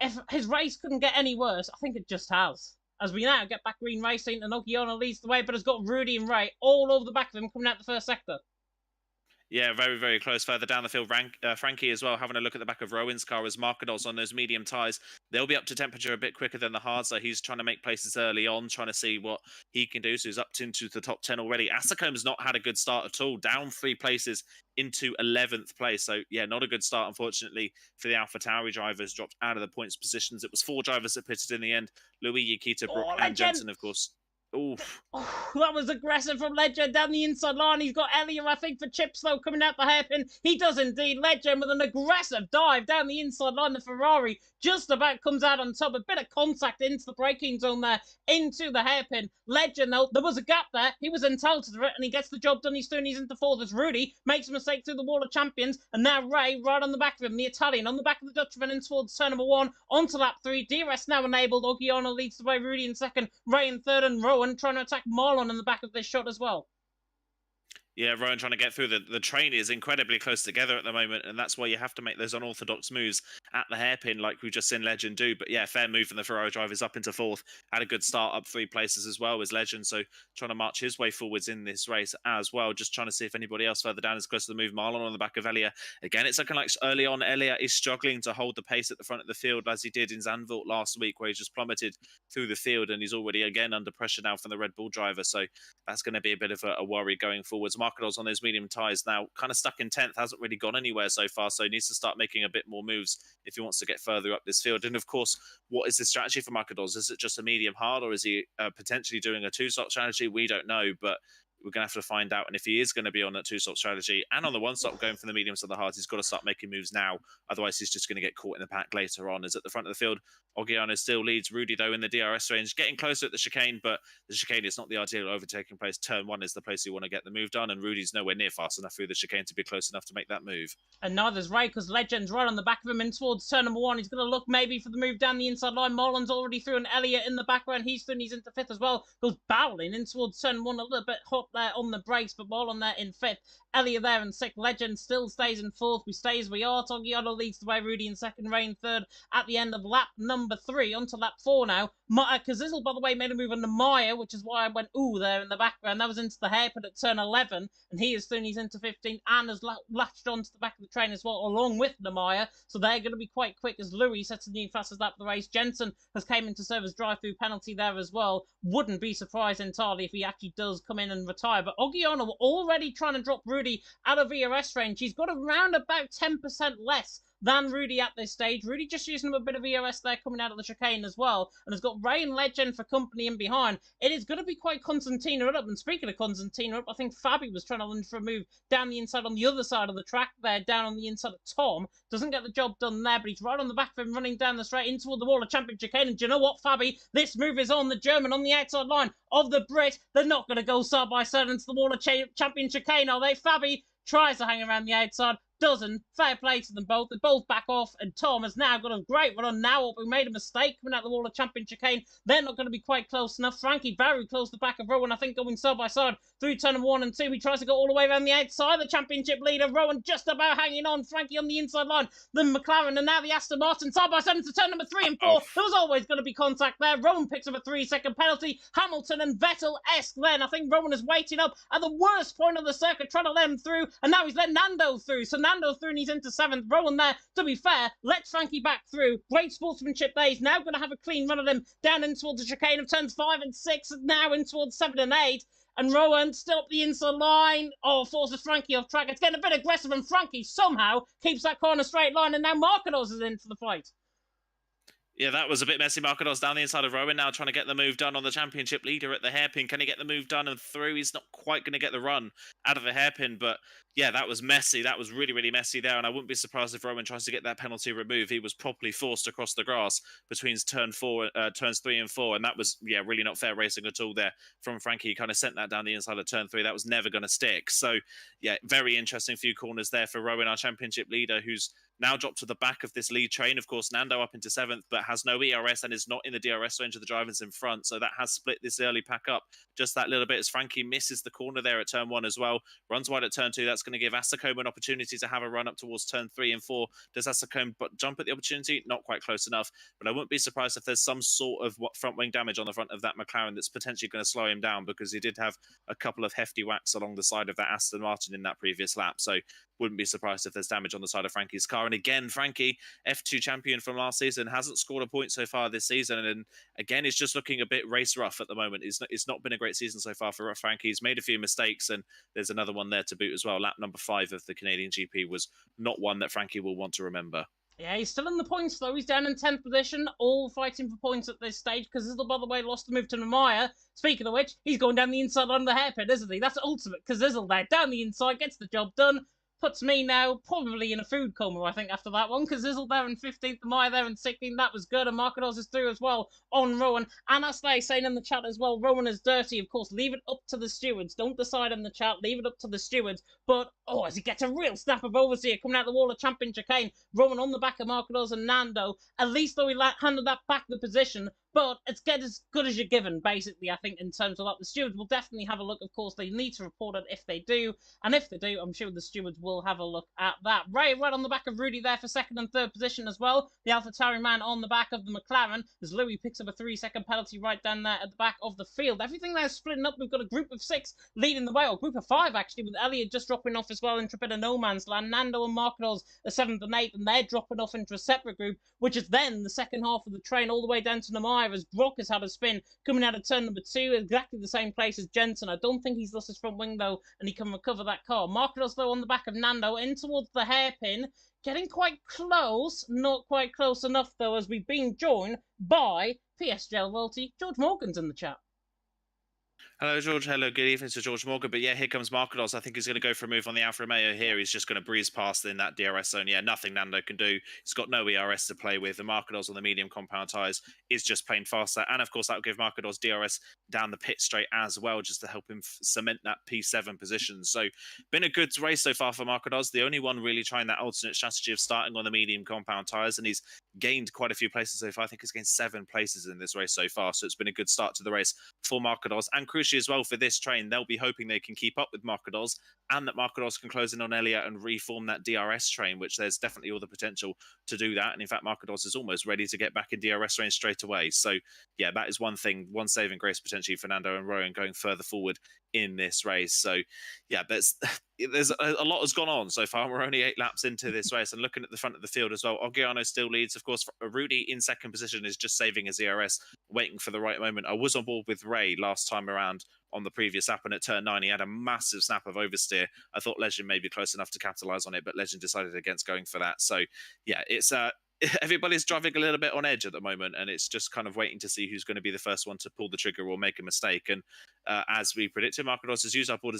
If his race couldn't get any worse, I think it just has. As we now get back green racing, and Ogiona leads the way, but has got Rudy and Ray all over the back of him coming out the first sector. Yeah, very, very close. Further down the field, Frankie as well, having a look at the back of Rowan's car as Marcador's on those medium tyres. They'll be up to temperature a bit quicker than the hard, so he's trying to make places early on, trying to see what he can do. So he's up into the top 10 already. Asacombe's not had a good start at all, down 3 places into 11th place. So yeah, not a good start, unfortunately, for the AlphaTauri drivers. Dropped out of the points positions. It was 4 drivers that pitted in the end. Louis, Yakita, Brook, and Jensen, of course. Oof. Oh, that was aggressive from Legend down the inside line. He's got Elliot, I think, for chips, though, coming out the hairpin. He does indeed. Legend with an aggressive dive down the inside line. The Ferrari just about comes out on top. A bit of contact into the braking zone there, into the hairpin. Legend, though, there was a gap there. He was entitled to it, and he gets the job done. He's into 4th as Rudy makes a mistake through the wall of champions, and now Ray right on the back of him, the Italian, on the back of the Dutchman in towards turn number 1, onto lap 3. DRS now enabled. Ogiano leads the way, Rudy in second, Ray in third, and Rowan trying to attack Marlon in the back of this shot as well. Yeah, Rowan trying to get through. The train is incredibly close together at the moment, and that's why you have to make those unorthodox moves at the hairpin like we've just seen Legend do. But yeah, fair move from the Ferrari drivers up into 4th. Had a good start, up 3 places as well as Legend, so trying to march his way forwards in this race as well. Just trying to see if anybody else further down is close to the move. Marlon on the back of Elia. Again, it's looking like early on, Elia is struggling to hold the pace at the front of the field as he did in Zandvoort last week, where he just plummeted through the field, and he's already again under pressure now from the Red Bull driver. So that's going to be a bit of a worry going forwards. Marcador's on those medium tyres now, kind of stuck in 10th, hasn't really gone anywhere so far, so he needs to start making a bit more moves if he wants to get further up this field. And of course, what is the strategy for Marcador's? Is it just a medium hard, or is he potentially doing a 2-stop strategy? We don't know, but we're going to have to find out. And if he is going to be on that 2-stop strategy and on the 1-stop going from the mediums to the hards, he's got to start making moves now. Otherwise, he's just going to get caught in the pack later on. As at the front of the field, Ogiano still leads. Rudy, though, in the DRS range, getting closer at the chicane, but the chicane is not the ideal overtaking place. Turn 1 is the place you want to get the move done, and Rudy's nowhere near fast enough through the chicane to be close enough to make that move. And neither's Ray, because Legend's right on the back of him in towards turn number 1. He's going to look maybe for the move down the inside line. Marlon's already through, and Elliot in the background. He's into 5th as well. Goes barreling in towards turn 1, a little bit hot there on the brakes, but Marlon there in 5th. Elliot there in sixth. Legend still stays in fourth. We stay as we are. Togiano leads the way. Rudy in second. Ray in third. At the end of lap number 3, onto lap 4 now. Kazizel, by the way, made a move on the Maya, which is why I went ooh there in the background. That was into the hairpin at turn 11, and he is soon he's into 15 and has latched onto the back of the train as well, along with Namaya. So they're going to be quite quick as Louis sets a new fastest lap of the race. Jensen has came in to serve as drive-through penalty there as well. Wouldn't be surprised entirely if he actually does come in and retire. But Ogiano already trying to drop Rudy out of ERS range. He's got around about 10% less than Rudy at this stage. Rudy just using a bit of EOS there coming out of the chicane as well, and has got Ray and Legend for company in behind. It is going to be quite Constantina up, and speaking of Constantina up, I think Fabi was trying to lunge for a move down the inside on the other side of the track there, down on the inside of Tom. Doesn't get the job done there, but he's right on the back of him, running down the straight in toward the wall of champion chicane. And do you know what, Fabi? This move is on the German on the outside line of the Brit. They're not going to go side by side into the wall of champion chicane, are they? Fabi tries to hang around the outside, doesn't. Fair play to them both. They both back off, and Tom has now got a great run on now. We made a mistake coming out the wall of champion chicane. They're not going to be quite close enough. Frankie very close to the back of Rowan, I think, going side by side through turn 1 and 2. He tries to go all the way around the outside. The championship leader, Rowan, just about hanging on. Frankie on the inside line. The McLaren, and now the Aston Martin side by side into turn number 3 and 4. There was always going to be contact there. Rowan picks up a 3-second penalty. Hamilton and Vettel-esque then. I think Rowan is waiting up at the worst point of the circuit, trying to let him through, and now he's let Nando through. So Nando through, and he's into 7th. Rowan there, to be fair, lets Frankie back through. Great sportsmanship there. He's now going to have a clean run of him down in towards the chicane of turns 5 and 6, and now in towards 7 and 8. And Rowan still up the inside line. Oh, forces Frankie off track. It's getting a bit aggressive, and Frankie somehow keeps that corner straight line, and now Marcados is in for the fight. Yeah, that was a bit messy. Marcados down the inside of Rowan now, trying to get the move done on the championship leader at the hairpin. Can he get the move done and through? He's not quite going to get the run out of the hairpin, but yeah, that was messy. That was really, really messy there, and I wouldn't be surprised if Rowan tries to get that penalty removed. He was properly forced across the grass between turns 3 and 4, and that was, yeah, really not fair racing at all there from Frankie. He kind of sent that down the inside of turn 3. That was never going to stick. So, yeah, very interesting few corners there for Rowan, our championship leader, who's now dropped to the back of this lead train. Of course, Nando up into 7th, but has no ERS and is not in the DRS range of the drivers in front. So that has split this early pack up just that little bit as Frankie misses the corner there at turn 1 as well. Runs wide at turn 2. That's going to give Asacombe an opportunity to have a run up towards turn 3 and 4. Does Asacombe jump at the opportunity? Not quite close enough, but I wouldn't be surprised if there's some sort of front wing damage on the front of that McLaren that's potentially going to slow him down, because he did have a couple of hefty whacks along the side of that Aston Martin in that previous lap. So wouldn't be surprised if there's damage on the side of Frankie's car. And again, Frankie, F2 champion from last season, hasn't scored a point so far this season. And again, it's just looking a bit race rough at the moment. It's not been a great season so far for Frankie. He's made a few mistakes, and there's another one there to boot as well. Lap number 5 of the Canadian GP was not one that Frankie will want to remember. Yeah, he's still in the points, though. He's down in 10th position, all fighting for points at this stage, because Kazizel, by the way, lost the move to Namaya. Speaking of which, he's going down the inside on the hairpin, isn't he? That's ultimate Kazizel there. Down the inside, gets the job done. Puts me now probably in a food coma, I think, after that one. Kazizel there in 15th, Maya there in 16th. That was good. And Marcados is through as well on Rowan. And Aslay saying in the chat as well, Rowan is dirty. Of course, leave it up to the stewards. Don't decide in the chat. Leave it up to the stewards. But, oh, as he gets a real snap of overseer coming out the wall of champion chicane. Rowan on the back of Marcados and Nando. At least, though, he handed that back the position. But it's get as good as you're given, basically, I think, in terms of that. The stewards will definitely have a look. Of course, they need to report it if they do. And if they do, I'm sure the stewards will have a look at that. Ray right on the back of Rudy there for 2nd and 3rd position as well. The AlphaTauri man on the back of the McLaren, as Louis picks up a 3-second penalty right down there at the back of the field. Everything there is splitting up. We've got a group of 6 leading the way, or group of 5, actually, with Elliot just dropping off as well into a bit of no man's land. Nando and Marcados are 7th and 8th, and they're dropping off into a separate group, which is then the second half of the train all the way down to Namaya, as Brock has had a spin coming out of turn number 2, exactly the same place as Jensen. I don't think he's lost his front wing, though, and he can recover that car. Marcados, though, on the back of Nando, in towards the hairpin, getting quite close, not quite close enough, though, as we've been joined by PSGL royalty. George Morgan's in the chat. Hello, George. Hello, good evening to George Morgan. But yeah, here comes Marcados. I think he's going to go for a move on the Alfa Romeo here. He's just going to breeze past in that DRS zone. Yeah, nothing Nando can do. He's got no ERS to play with. The Marcados on the medium compound tyres is just plain faster. And of course, that will give Marcados DRS down the pit straight as well, just to help him cement that P7 position. So, been a good race so far for Marcados. The only one really trying that alternate strategy of starting on the medium compound tyres. And he's gained quite a few places so far. I think he's gained 7 places in this race so far. So it's been a good start to the race for Marcados. And crucially as well for this train, they'll be hoping they can keep up with Marcados and that Marcados can close in on Elliot and reform that DRS train, which there's definitely all the potential to do that. And in fact, Marcados is almost ready to get back in DRS range straight away. So yeah, that is one thing, one saving grace potentially Fernando and Rowan going further forward in this race. So yeah, there's a lot has gone on so far. We're only 8 laps into this race, and looking at the front of the field as well, Oggiano still leads. Of course, Rudy in second position is just saving his ERS, waiting for the right moment. I was on board with Ray last time around on the previous lap, and at turn 9 he had a massive snap of oversteer. I thought Legend may be close enough to capitalize on it, but Legend decided against going for that. So yeah, it's everybody's driving a little bit on edge at the moment, and it's just kind of waiting to see who's going to be the first one to pull the trigger or make a mistake. And as we predicted, Marcados has used up all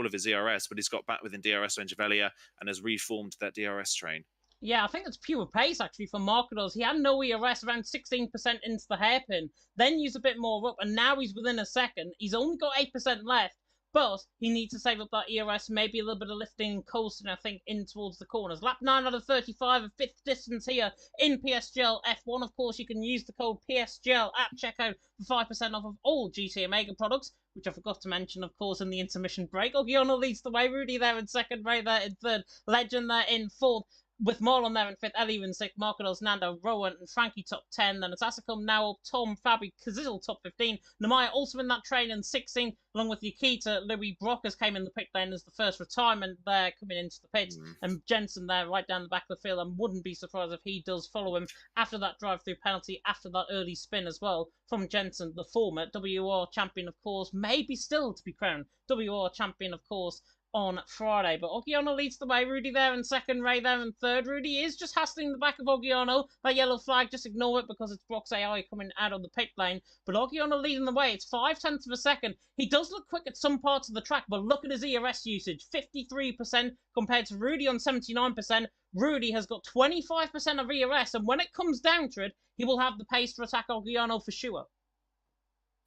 of his ERS, but he's got back within DRS range of Elia and has reformed that DRS train. Yeah, I think it's pure pace actually for Marcados. He had no ERS around 16% into the hairpin, then used a bit more up, and now he's within a second. He's only got 8% left, but he needs to save up that ERS, maybe a little bit of lifting and coasting, I think, in towards the corners. Lap 9 out of 35, a 5th distance here in PSGL F1. Of course, you can use the code PSGL at checkout for 5% off of all GT Omega products, which I forgot to mention, of course, in the intermission break. Oggiano leads the way, Rudy there in second, Ray there in third, Legend there in fourth, with Marlon there in fifth, Ellie in sixth, Marcados, Nando, Rowan, and Frankie top 10. Then it's Asacom, now up, Tom, Fabi, Kazizel top 15. Namaya also in that train in 16, along with Yukita. Louis Brockers came in the pit lane as the first retirement there coming into the pits. And Jensen there right down the back of the field. And wouldn't be surprised if he does follow him after that drive-through penalty, after that early spin as well from Jensen, the former WR champion, of course, maybe still to be crowned WR champion, of course, on Friday. But Oggiano leads the way. Rudy there in second, Ray there in third. Rudy is just hassling the back of Oggiano. That yellow flag, just ignore it because it's Brock's AI coming out of the pit lane. But Oggiano leading the way. It's 0.5 of a second. He does look quick at some parts of the track, but look at his ERS usage. 53% compared to Rudy on 79%. Rudy has got 25% of ERS, and when it comes down to it, he will have the pace to attack Oggiano for sure.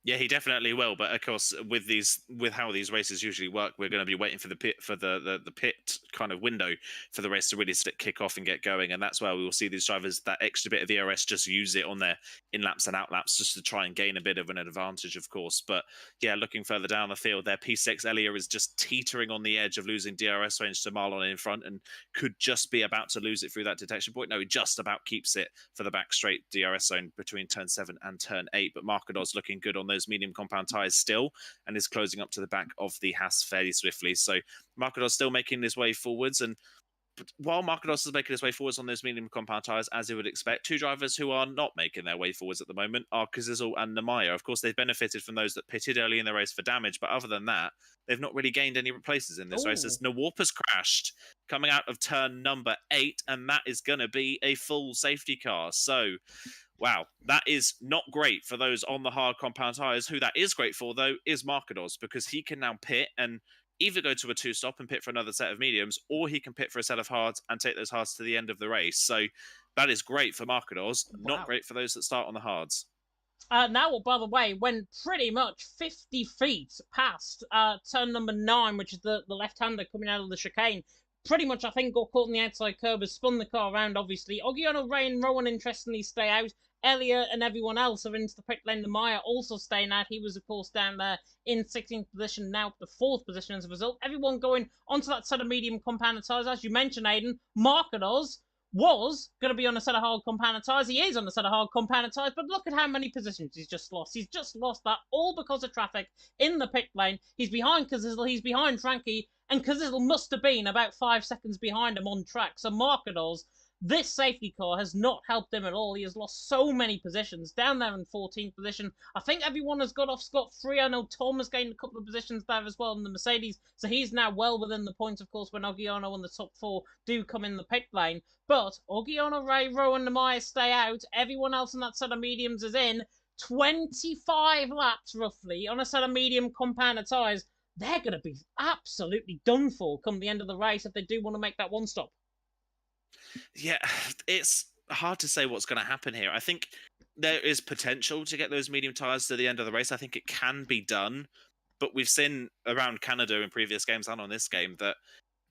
Yeah, he definitely will. But of course, with how these races usually work, we're going to be waiting for the pit kind of window for the race to really kick off and get going, and that's where we will see these drivers that extra bit of ERS just use it on their in laps and out laps just to try and gain a bit of an advantage, of course. But yeah, looking further down the field, their P6 Elia is just teetering on the edge of losing DRS range to Marlon in front, and could just be about to lose it through that detection point. No, he just about keeps it for the back straight DRS zone between turn 7 and turn 8. But Marcados looking good on those medium compound tyres still, and is closing up to the back of the Haas fairly swiftly. So Marcados still making his way forwards, and while Marcados is making his way forwards on those medium compound tyres, as you would expect, two drivers who are not making their way forwards at the moment are Kazizel and Namaya. Of course, they've benefited from those that pitted early in the race for damage, but other than that, they've not really gained any places in this race, as Nawarp crashed coming out of turn number 8, and that is going to be a full safety car. So wow, that is not great for those on the hard compound tyres. Who that is great for, though, is Marcados, because he can now pit and either go to a 2-stop and pit for another set of mediums, or he can pit for a set of hards and take those hards to the end of the race. So that is great for Marcados, not great for those that start on the hards. Now, by the way, went pretty much 50 feet past turn number 9, which is the left-hander coming out of the chicane. Pretty much, I think, got caught in the outside curb, has spun the car around, obviously. Oggiano, Ray, and Rowan, interestingly, stay out. Elliot and everyone else are into the pit lane. The Maya also staying out. He was, of course, down there in 16th position, now up to 4th position as a result. Everyone going onto that set of medium compound tyres. As you mentioned, Aiden, Marcados was going to be on a set of hard compound tyres. He is on a set of hard compound tyres, but look at how many positions he's just lost. He's just lost that all because of traffic in the pit lane. He's behind Kazizel, he's behind Frankie, and Kazizel must have been about 5 seconds behind him on track. So Marcados, this safety car has not helped him at all. He has lost so many positions. Down there in 14th position. I think everyone has got off scot-free. I know Tom has gained a couple of positions there as well in the Mercedes. So he's now well within the points, of course, when Oggiano and the top 4 do come in the pit lane. But Oggiano, Ray, Rowan, and Namaya stay out. Everyone else in that set of mediums is in. 25 laps, roughly, on a set of medium compound tyres. They're going to be absolutely done for come the end of the race if they do want to make that one stop. Yeah, it's hard to say what's going to happen here. I think there is potential to get those medium tyres to the end of the race. I think it can be done, but we've seen around Canada in previous games and on this game that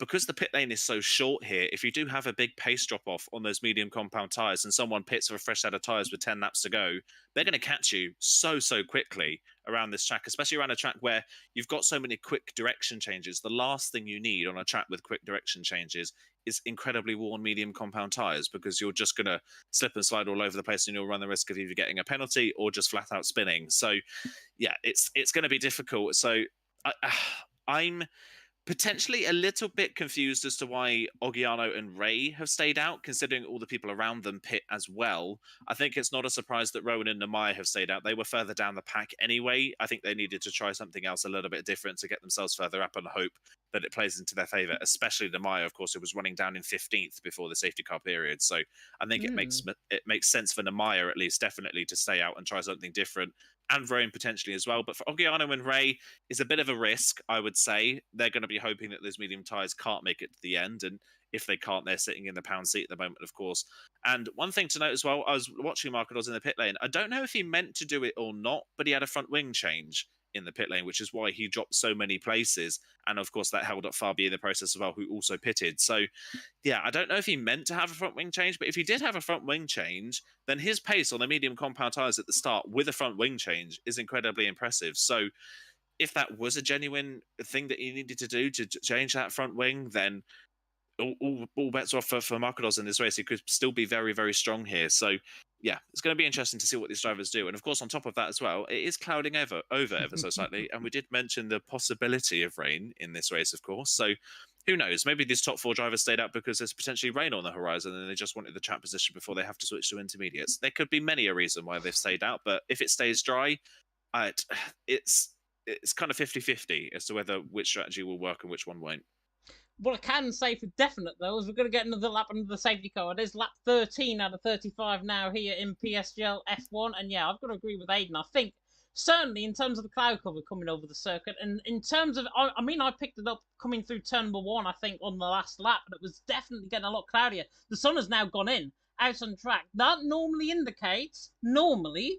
because the pit lane is so short here, if you do have a big pace drop off on those medium compound tyres and someone pits for a fresh set of tyres with 10 laps to go, they're going to catch you so quickly around this track, especially around a track where you've got so many quick direction changes. The last thing you need on a track with quick direction changes is incredibly worn medium compound tyres, because you're just going to slip and slide all over the place and you'll run the risk of either getting a penalty or just flat out spinning. So yeah, it's going to be difficult. So I'm potentially a little bit confused as to why Oggiano and Ray have stayed out, considering all the people around them pit as well. I think it's not a surprise that Rowan and Namaya have stayed out. They were further down the pack anyway. I think they needed to try something else a little bit different to get themselves further up and hope that it plays into their favour, especially Namaya, of course, who was running down in 15th before the safety car period. So I think it makes sense for Namaya, at least, definitely, to stay out and try something different, and Rowan potentially as well. But for Oggiano and Ray, it's a bit of a risk, I would say. They're going to be hoping that those medium tyres can't make it to the end. And if they can't, they're sitting in the pound seat at the moment, of course. And one thing to note as well, I was watching Marquez in the pit lane. I don't know if he meant to do it or not, but he had a front wing change in the pit lane, which is why he dropped so many places. And of course, that held up Fabi in the process as well, who also pitted. So yeah, I don't know if he meant to have a front wing change, but if he did have a front wing change, then his pace on the medium compound tyres at the start with a front wing change is incredibly impressive. So if that was a genuine thing that he needed to do to change that front wing, then all bets are off for Marquez in this race. He could still be very strong here. So yeah, it's going to be interesting to see what these drivers do. And of course, on top of that as well, it is clouding over ever so slightly. And we did mention the possibility of rain in this race, of course. So who knows? Maybe these top 4 drivers stayed up because there's potentially rain on the horizon and they just wanted the track position before they have to switch to intermediates. There could be many a reason why they've stayed out, but if it stays dry, it's kind of 50-50 as to which strategy will work and which one won't. What I can say for definite, though, is we're going to get another lap under the safety car. It is lap 13 out of 35 now here in PSGL F1. And yeah, I've got to agree with Aiden. I think, certainly in terms of the cloud cover coming over the circuit, and in terms of, I mean, I picked it up coming through turn number 1, I think, on the last lap, but it was definitely getting a lot cloudier. The sun has now gone in, out on track. That normally indicates, 100%,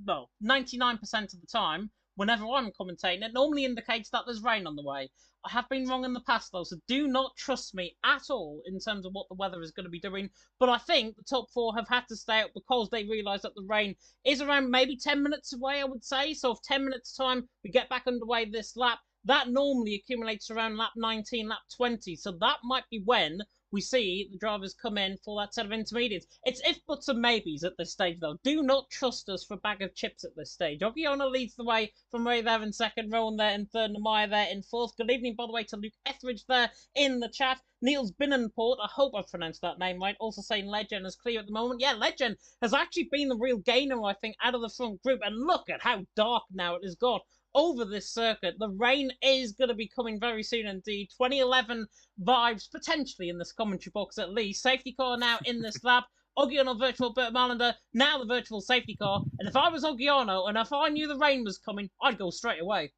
well, 99% of the time, whenever I'm commentating, it normally indicates that there's rain on the way. I have been wrong in the past, though, so do not trust me at all in terms of what the weather is going to be doing. But I think the top 4 have had to stay out because they realise that the rain is around maybe 10 minutes away, I would say. So if 10 minutes' time we get back underway this lap, that normally accumulates around lap 19, lap 20. So that might be when we see the drivers come in for that set of intermediates. It's if buts and maybes at this stage, though. Do not trust us for a bag of chips at this stage. Oggiano leads the way from Ray there in second, Rowan there in third, Namaya there in fourth. Good evening, by the way, to Luke Etheridge there in the chat. Niels Binnenport, I hope I've pronounced that name right, also saying Legend is clear at the moment. Yeah, Legend has actually been the real gainer, I think, out of the front group. And look at how dark now it has got over this circuit. The rain is going to be coming very soon indeed. 2011 vibes potentially in this commentary box at least. Safety car now in this lap. Oggiano virtual Bert Malander, now the virtual safety car. And if I was Oggiano and if I knew the rain was coming, I'd go straight away.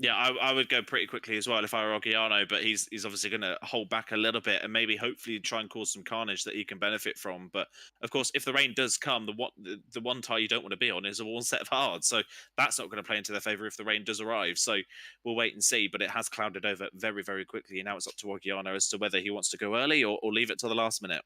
Yeah, I would go pretty quickly as well if I were Oggiano, but he's obviously going to hold back a little bit and maybe hopefully try and cause some carnage that he can benefit from. But of course, if the rain does come, the one tyre you don't want to be on is a one set of hards, so that's not going to play into their favour if the rain does arrive. So we'll wait and see. But it has clouded over very quickly, and now it's up to Oggiano as to whether he wants to go early or leave it till the last minute.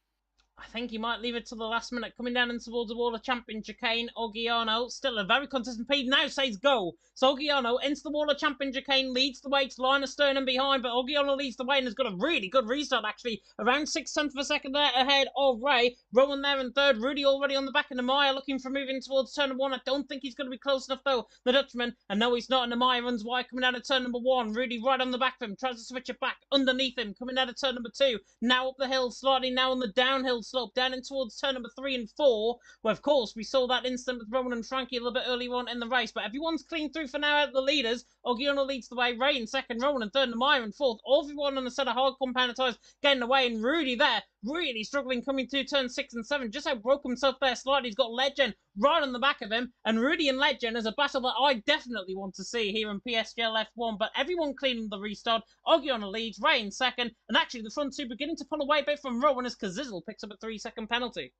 I think he might leave it to the last minute. Coming down in towards the wall of champion chicane, Oggiano, still a very consistent speed, now says go. So Oggiano into the wall of champion chicane, leads the way to line of stern and behind, but Oggiano leads the way and has got a really good restart, actually. Around 6/10 of a second there ahead of Ray. Rowan there in third, Rudy already on the back of Namaya, looking for moving towards turn number 1. I don't think he's going to be close enough, though, the Dutchman. And no, he's not, and Namaya runs wide, coming down at turn number 1. Rudy right on the back of him, tries to switch it back underneath him, coming down at turn number 2. Now up the hill, slightly now on the downhill slope, down in towards turn number 3 and 4, where of course we saw that instant with Rowan and Frankie a little bit earlier on in the race, but everyone's clean through for now out the leaders. Oggiano leads the way, Ray in second, Rowan in third, and Namaya in fourth. Everyone on a set of hard compound tyres getting away, and Rudy there really struggling coming through turn 6 and 7, just broke himself there slightly. He's got Legend right on the back of him, and Rudy and Legend is a battle that I definitely want to see here in PSGL F1, but everyone cleaning the restart. Oggiano leads, Ray in second, and actually the front two beginning to pull away a bit from Rowan as Kazizel picks up a 3-second penalty.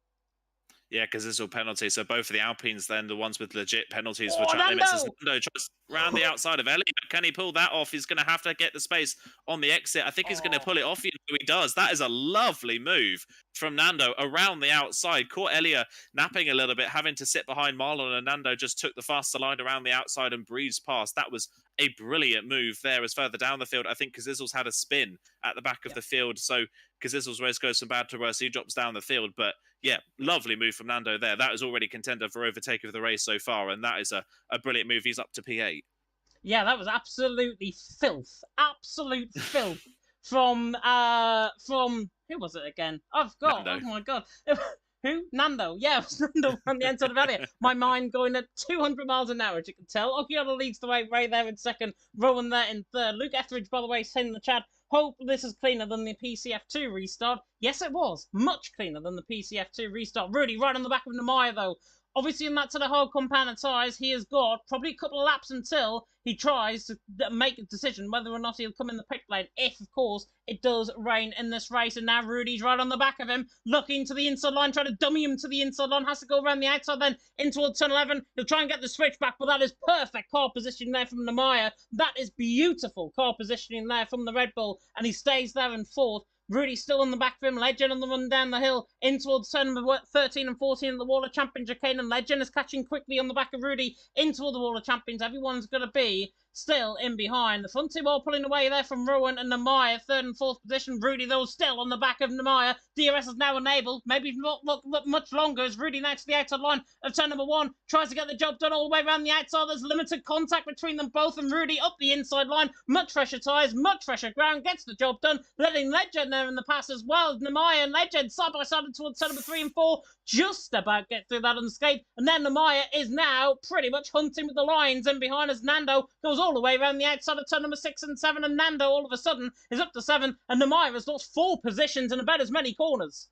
Yeah, because it's all penalties. So both of the Alpines, then the ones with legit penalties for Oh, track limits, as Nando! Nando tries round the outside of Elliot. Can he pull that off? He's going to have to get the space on the exit. I think he's going to Oh. pull it off. He does. That is a lovely move from Nando around the outside. Caught Elliot napping a little bit, having to sit behind Marlon, and Nando just took the faster line around the outside and breezed past. That was a brilliant move there. As further down the field, I think Kazizzle's had a spin at the back of the field. So Kazizzle's race goes from bad to worse. He drops down the field, but yeah, lovely move from Nando there. That is already contender for overtake of the race so far, and that is a brilliant move. He's up to P8. Yeah, that was absolutely filth. Absolute filth from who was it again? I've got. Nando. Oh my god. Who? Nando. Yeah, it was Nando from the inside of Elliot. My mind going at 200 miles an hour, as you can tell. Okiona leads the way, Ray there in second, Rowan there in third. Luke Etheridge, by the way, saying in the chat, hope this is cleaner than the PCF2 restart. Yes, it was. Much cleaner than the PCF2 restart. Rudy right on the back of Nemaya, though. Obviously, in that sort of hard compound of tyres, he has got probably a couple of laps until he tries to make a decision whether or not he'll come in the pit lane, if, of course, it does rain in this race. And now Rudy's right on the back of him, looking to the inside line, trying to dummy him to the inside line, has to go around the outside then in towards turn 11. He'll try and get the switch back, but that is perfect car positioning there from Nemaya. That is beautiful car positioning there from the Red Bull, and he stays there in fourth. Rudy still on the back of him. Legend on the run down the hill in towards turn number 13 and 14 of the Wall of Champions. Chicane and Legend is catching quickly on the back of Rudy into the Wall of Champions. Everyone's going to be still in behind. The front two are pulling away there from Rowan and Nemaya. Third and fourth position. Rudy, though, still on the back of Nemaya. DRS is now enabled. Maybe not much longer as Rudy now to the outside line of turn number 1. Tries to get the job done all the way around the outside. There's limited contact between them both, and Rudy up the inside line. Much fresher tyres, much fresher ground. Gets the job done. Letting Legend there in the pass as well. Nemaya and Legend side by side towards turn number 3 and 4. Just about get through that unscathed. And then Nemaya is now pretty much hunting with the lines in behind as Nando goes all the way around the outside of turn number 6 and 7. And Nando all of a sudden is up to 7. And Nemaya has lost 4 positions in about as many corners.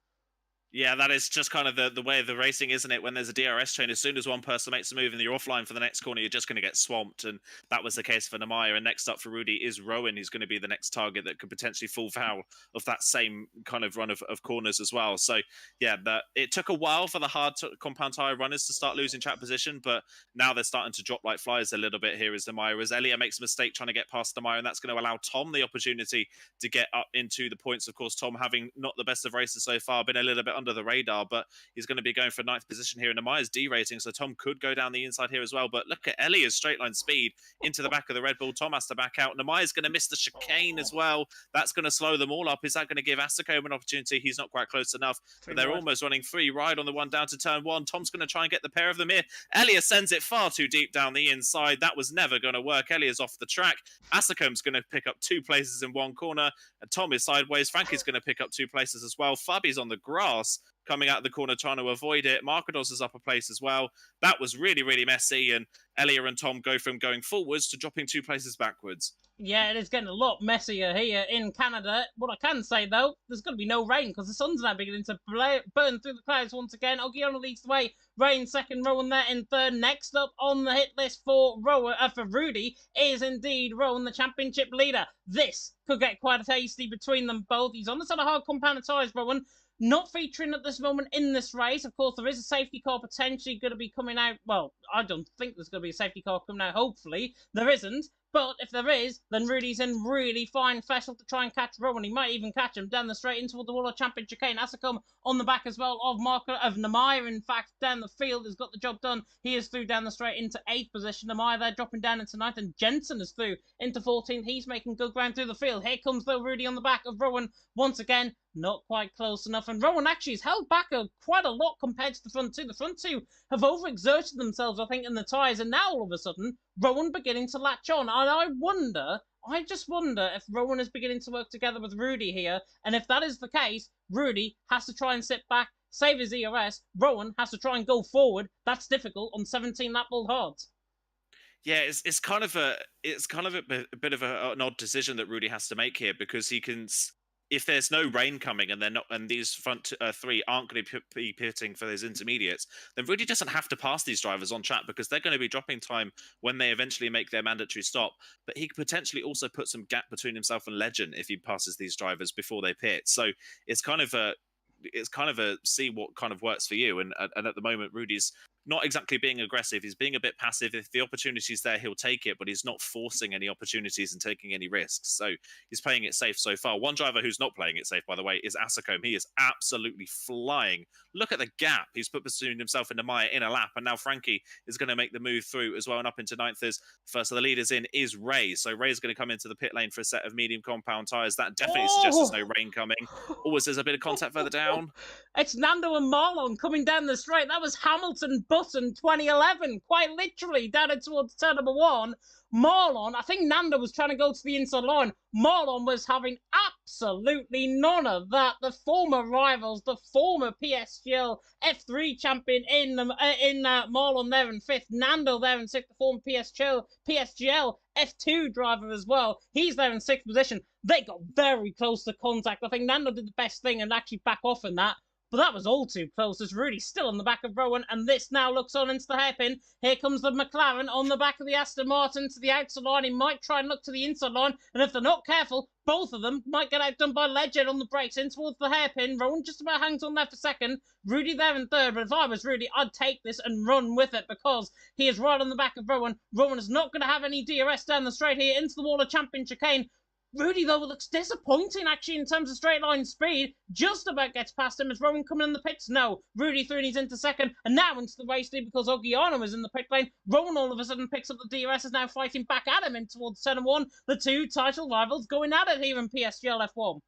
Yeah, that is just kind of the way of the racing, isn't it? When there's a DRS chain, as soon as one person makes a move and you're offline for the next corner, you're just going to get swamped. And that was the case for Nemaya. And next up for Rudy is Rowan, who's going to be the next target that could potentially fall foul of that same kind of run of corners as well. So, yeah, it took a while for the hard compound tyre runners to start losing track position, but now they're starting to drop like flies a little bit here as Nemaya, as Elia makes a mistake trying to get past Nemaya, and that's going to allow Tom the opportunity to get up into the points. Of course, Tom having not the best of races so far, been a little bit under the radar, but he's going to be going for 9th position here. And Nemaya's derating, so Tom could go down the inside here as well. But look at Elia's straight line speed into the back of the Red Bull. Tom has to back out. Nemaya's going to miss the chicane as well. That's going to slow them all up. Is that going to give Asacombe an opportunity? He's not quite close enough, but they're almost running 3 right on the one down to turn 1. Tom's going to try and get the pair of them here. Elia sends it far too deep down the inside. That was never going to work. Elia's off the track. Asacombe's going to pick up 2 places in one corner, and Tom is sideways. Frankie's going to pick up 2 places as well. Fabi's on the grass, coming out of the corner trying to avoid it. Marcados is up a place as well. That was really, really messy, and Elia and Tom go from going forwards to dropping 2 places backwards. Yeah, it is getting a lot messier here in Canada. What I can say, though, there's going to be no rain because the sun's now beginning to burn through the clouds once again. Ogiona leads the way. Rain second, Rowan there in third. Next up on the hit list for Rudy is indeed Rowan, the championship leader. This could get quite tasty between them both. He's on the sort of hard compound of tyres, Rowan. Not featuring at this moment in this race. Of course, there is a safety car potentially going to be coming out. Well, I don't think there's going to be a safety car coming out. Hopefully, there isn't. But if there is, then Rudy's in really fine fettle to try and catch Rowan. He might even catch him down the straight into the World Champion chicane. Asacombe on the back as well of Nemaya. In fact, down the field has got the job done. He is through down the straight into 8th position. Nemaya there dropping down into 9th, and Jensen is through into 14th. He's making good ground through the field. Here comes though Rudy on the back of Rowan once again. Not quite close enough, and Rowan actually has held back quite a lot compared to the front two. The front two have overexerted themselves, I think, in the tyres, and now all of a sudden, Rowan beginning to latch on. And I just wonder if Rowan is beginning to work together with Rudy here, and if that is the case, Rudy has to try and sit back, save his ERS. Rowan has to try and go forward. That's difficult on 17 lap ball hards. Yeah, it's kind of a bit of an odd decision that Rudy has to make here, because he can. If there's no rain coming and these front 3 aren't going to be pitting for those intermediates, then Rudy doesn't have to pass these drivers on track, because they're going to be dropping time when they eventually make their mandatory stop. But he could potentially also put some gap between himself and Legend if he passes these drivers before they pit. So it's kind of it's kind of a see what kind of works for you. And at the moment, Rudy's not exactly being aggressive. He's being a bit passive. If the opportunity's there, he'll take it, but he's not forcing any opportunities and taking any risks. So he's playing it safe so far. One driver who's not playing it safe, by the way, is Asacombe. He is absolutely flying. Look at the gap. He's put positioned himself into Maya in a lap, and now Frankie is going to make the move through as well and up into ninth. As first of the leaders in is Ray. So Ray's going to come into the pit lane for a set of medium compound tyres. That definitely suggests there's no rain coming. Always there's a bit of contact further down. It's Nando and Marlon coming down the straight. That was Hamilton Button 2011, quite literally, down towards turn number 1. Marlon, I think Nando was trying to go to the inside line. Marlon was having absolutely none of that. The former rivals, the former PSGL F3 champion in Marlon there in 5th, Nando there in 6th, the former PSGL F2 driver as well. He's there in 6th position. They got very close to contact. I think Nando did the best thing and actually back off in that. But that was all too close. It's Rudy still on the back of Rowan, and this now looks on into the hairpin. Here comes the McLaren on the back of the Aston Martin to the outside line. He might try and look to the inside line, and if they're not careful, both of them might get outdone by Legend on the brakes in towards the hairpin. Rowan just about hangs on there for 2nd. Rudy there in 3rd, but if I was Rudy, I'd take this and run with it because he is right on the back of Rowan. Rowan is not going to have any DRS down the straight here into the wall of Champion Chicane. Rudy, though, looks disappointing, actually, in terms of straight line speed. Just about gets past him. Is Rowan coming in the pits? No. Rudy through and he's into 2nd. And now into the race lead because Ogiano is in the pit lane. Rowan all of a sudden picks up the DRS, is now fighting back at him in towards turn 1. The two title rivals going at it here in PSGL F1.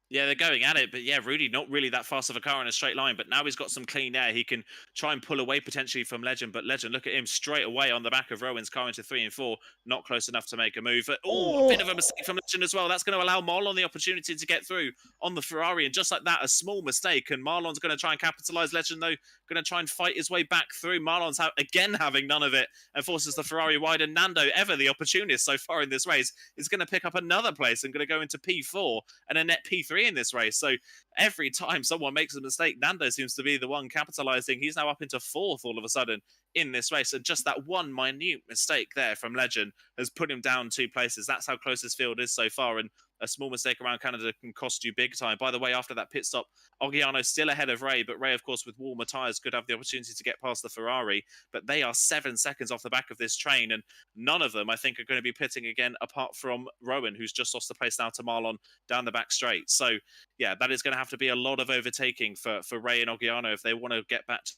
Yeah, they're going at it, but yeah, Rudy not really that fast of a car in a straight line, but now he's got some clean air. He can try and pull away potentially from Legend, but Legend, look at him straight away on the back of Rowan's car into 3 and 4, not close enough to make a move. But a bit of a mistake from Legend as well. That's going to allow Marlon the opportunity to get through on the Ferrari, and just like that, a small mistake, and Marlon's going to try and capitalize. Legend, though, going to try and fight his way back through. Marlon's again having none of it and forces the Ferrari wide, and Nando, ever the opportunist so far in this race, is going to pick up another place and going to go into P4 and a net P3 in this race. So every time someone makes a mistake, Nando seems to be the one capitalizing. He's now up into 4th all of a sudden in this race, and just that one minute mistake there from Legend has put him down 2 places. That's how close his field is so far, and a small mistake around Canada can cost you big time. By the way, after that pit stop, Ogiano still ahead of Ray, but Ray, of course, with warmer tyres, could have the opportunity to get past the Ferrari, but they are 7 seconds off the back of this train, and none of them, I think, are going to be pitting again, apart from Rowan, who's just lost the place now to Marlon down the back straight. So, yeah, that is going to have to be a lot of overtaking for Ray and Ogiano if they want to get back to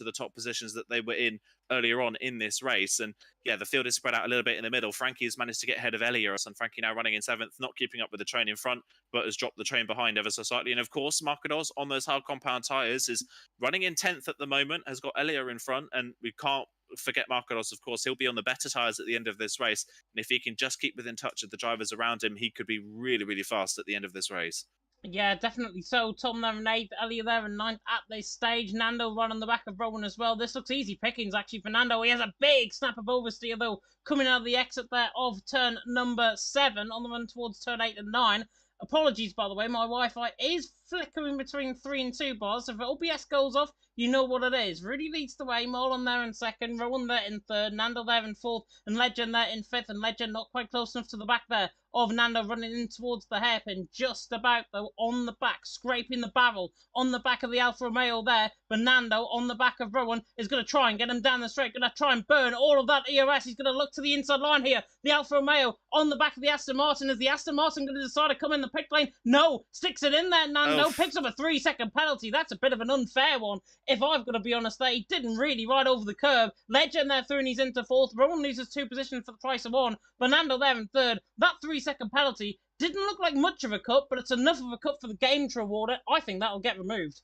the top positions that they were in earlier on in this race. And yeah, the field is spread out a little bit in the middle. Frankie has managed to get ahead of Elias, and Frankie now running in 7th, not keeping up with the train in front, but has dropped the train behind ever so slightly. And of course, Marcados on those hard compound tyres is running in 10th at the moment, has got Elia in front, and we can't forget Marcados, of course. He'll be on the better tyres at the end of this race, and if he can just keep within touch of the drivers around him, he could be really, really fast at the end of this race. Yeah, definitely so. Tom there in 8th, Elia there in 9th at this stage. Nando run on the back of Rowan as well. This looks easy pickings, actually, for Nando. He has a big snap of oversteer, though, coming out of the exit there of turn number 7 on the run towards turn 8 and 9. Apologies, by the way, my Wi-Fi is flickering between 3 and 2 bars. So if OBS goes off, you know what it is. Rudy leads the way, Marlon there in 2nd, Rowan there in 3rd, Nando there in 4th, and Legend there in 5th, and Legend not quite close enough to the back there of Nando, running in towards the hairpin, just about, though, on the back, scraping the barrel on the back of the Alfa Romeo there, but Nando on the back of Rowan is going to try and get him down the straight, going to try and burn all of that ERS. He's going to look to the inside line here. The Alfa Romeo on the back of the Aston Martin. Is the Aston Martin going to decide to come in the pit lane? No, sticks it in there, Nando, picks up a 3-second penalty. That's a bit of an unfair one, if I've got to be honest there. He didn't really ride over the curb. Legend there through and he's into 4th. Rowan loses 2 positions for the price of 1. Fernando there in 3rd. That 3-second penalty didn't look like much of a cut, but it's enough of a cut for the game to reward it. I think that'll get removed.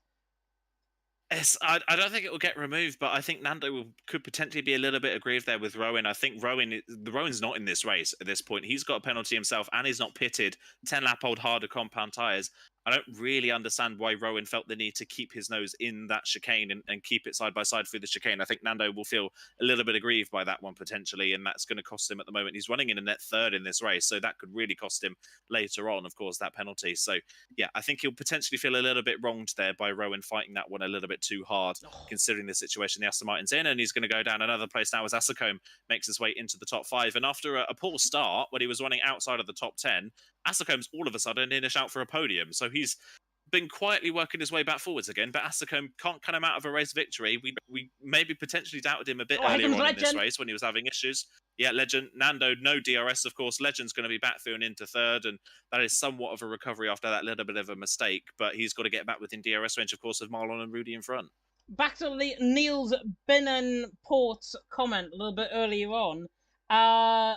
Yes, I don't think it will get removed, but I think Nando could potentially be a little bit aggrieved there with Rowan. I think Rowan's not in this race at this point. He's got a penalty himself, and he's not pitted. 10-lap-old harder compound tyres. I don't really understand why Rowan felt the need to keep his nose in that chicane and keep it side by side through the chicane. I think Nando will feel a little bit aggrieved by that one potentially, and that's going to cost him at the moment. He's running in a net 3rd in this race, so that could really cost him later on, of course, that penalty. So, yeah, I think he'll potentially feel a little bit wronged there by Rowan fighting that one a little bit too hard, considering the situation the Aston Martin's in, and he's going to go down another place now as Asacombe makes his way into the top 5. And after a poor start, when he was running outside of the top 10, Asacombe's all of a sudden in a shout for a podium. So he's been quietly working his way back forwards again, but Asacombe can't cut him out of a race victory. We maybe potentially doubted him a bit Oh, here earlier comes on in this Legend. race when he was having issues. Yeah, Legend. Nando, no DRS, of course. Legend's going to be back through and into third, and that is somewhat of a recovery after that little bit of a mistake, but he's got to get back within DRS range, of course, with Marlon and Rudy in front. Back to Niels Binnenport's comment a little bit earlier on,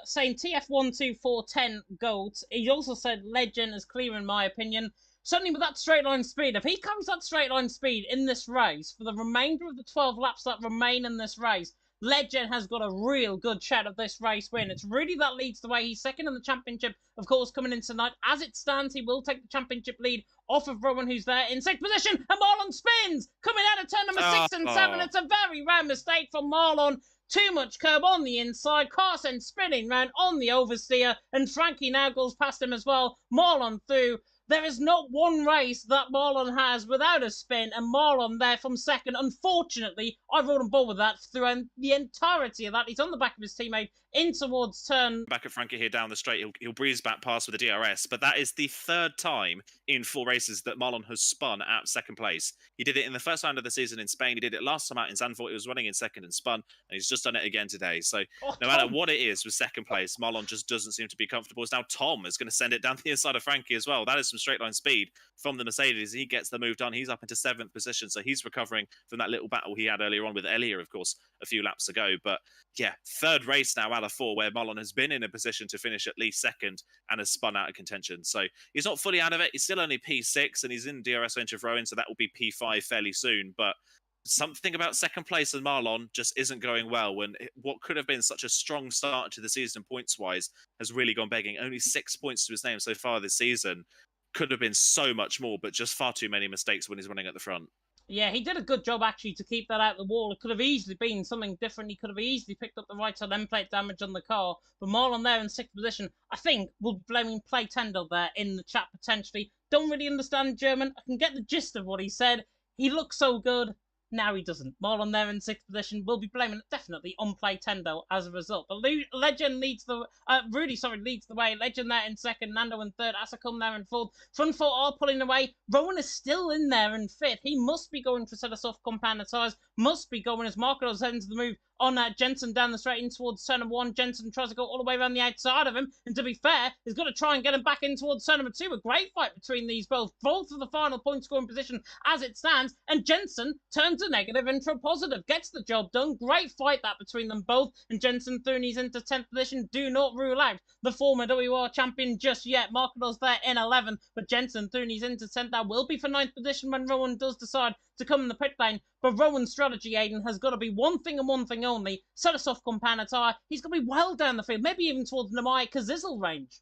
saying TF12410 GOAT. He also said Legend is clear in my opinion. Certainly with that straight line speed, if he carries that straight line speed in this race for the remainder of the 12 laps that remain in this race, Legend has got a real good shot of this race win. It's really that leads the way. He's second in the championship, of course, coming in tonight. As it stands, he will take the championship lead off of Rowan, who's there in sixth position, and Marlon spins, coming out of turn number 6 and 7. It's a very rare mistake from Marlon. Too much curb on the inside. Carson spinning round on the oversteer, and Frankie now goes past him as well. Marlon through. There is not one race that Marlon has without a spin, and Marlon there from second. Unfortunately, I rode on board with that through the entirety of that. He's on the back of his teammate in towards turn. Back at Frankie here down the straight, he'll breeze back past with a DRS, but that is the third time in 4 races that Marlon has spun out second place. He did it in the first round of the season in Spain. He did it last time out in Zandvoort. He was running in second and spun, and he's just done it again today. So no matter what it is with second place, Marlon just doesn't seem to be comfortable. Now Tom is going to send it down the inside of Frankie as well. That is some straight line speed from the Mercedes. He gets the move done. He's up into 7th position, so he's recovering from that little battle he had earlier on with Elia, of course, a few laps ago. But yeah, third race now out of 4 where Marlon has been in a position to finish at least second and has spun out of contention. So he's not fully out of it. He's still only P6 and he's in DRS range of Rowan, so that will be P5 fairly soon. But something about second place and Marlon just isn't going well when what could have been such a strong start to the season points-wise has really gone begging. Only 6 points to his name so far this season. Could have been so much more, but just far too many mistakes when he's running at the front. Yeah, he did a good job actually to keep that out of the wall. It could have easily been something different. He could have easily picked up the right side end plate damage on the car. But Marlon there in 6th position, I think we'll be blaming Play Tendel there in the chat potentially. Don't really understand German. I can get the gist of what he said. He looks so good. Now he doesn't. Marlon there in 6th position. We'll be blaming it definitely on Play Tendel as a result. But Legend leads the leads the way. Legend there in 2nd, Nando in 3rd, Asacombe there in 4th. Front 4 are pulling away. Rowan is still in there in 5th. He must be going for a set of soft compound tyres. Must be going as Marco sends the move on Jensen down the straight in towards turn number 1. Jensen tries to go all the way around the outside of him, and to be fair, he's got to try and get him back in towards turn number 2. A great fight between these both for the final point scoring position as it stands, and Jensen turns a negative into a positive, gets the job done. Great fight that between them both, and Jensen Thuni's into 10th position. Do not rule out the former WR champion just yet. Marco's there in 11th, but Jensen Thuni's into 10th. That will be for 9th position when Rowan does decide to come in the pit lane. But Rowan's strategy, Aiden, has got to be one thing and one thing only. Set a soft compound tyre. He's got to be well down the field, maybe even towards Namai Kazizel range.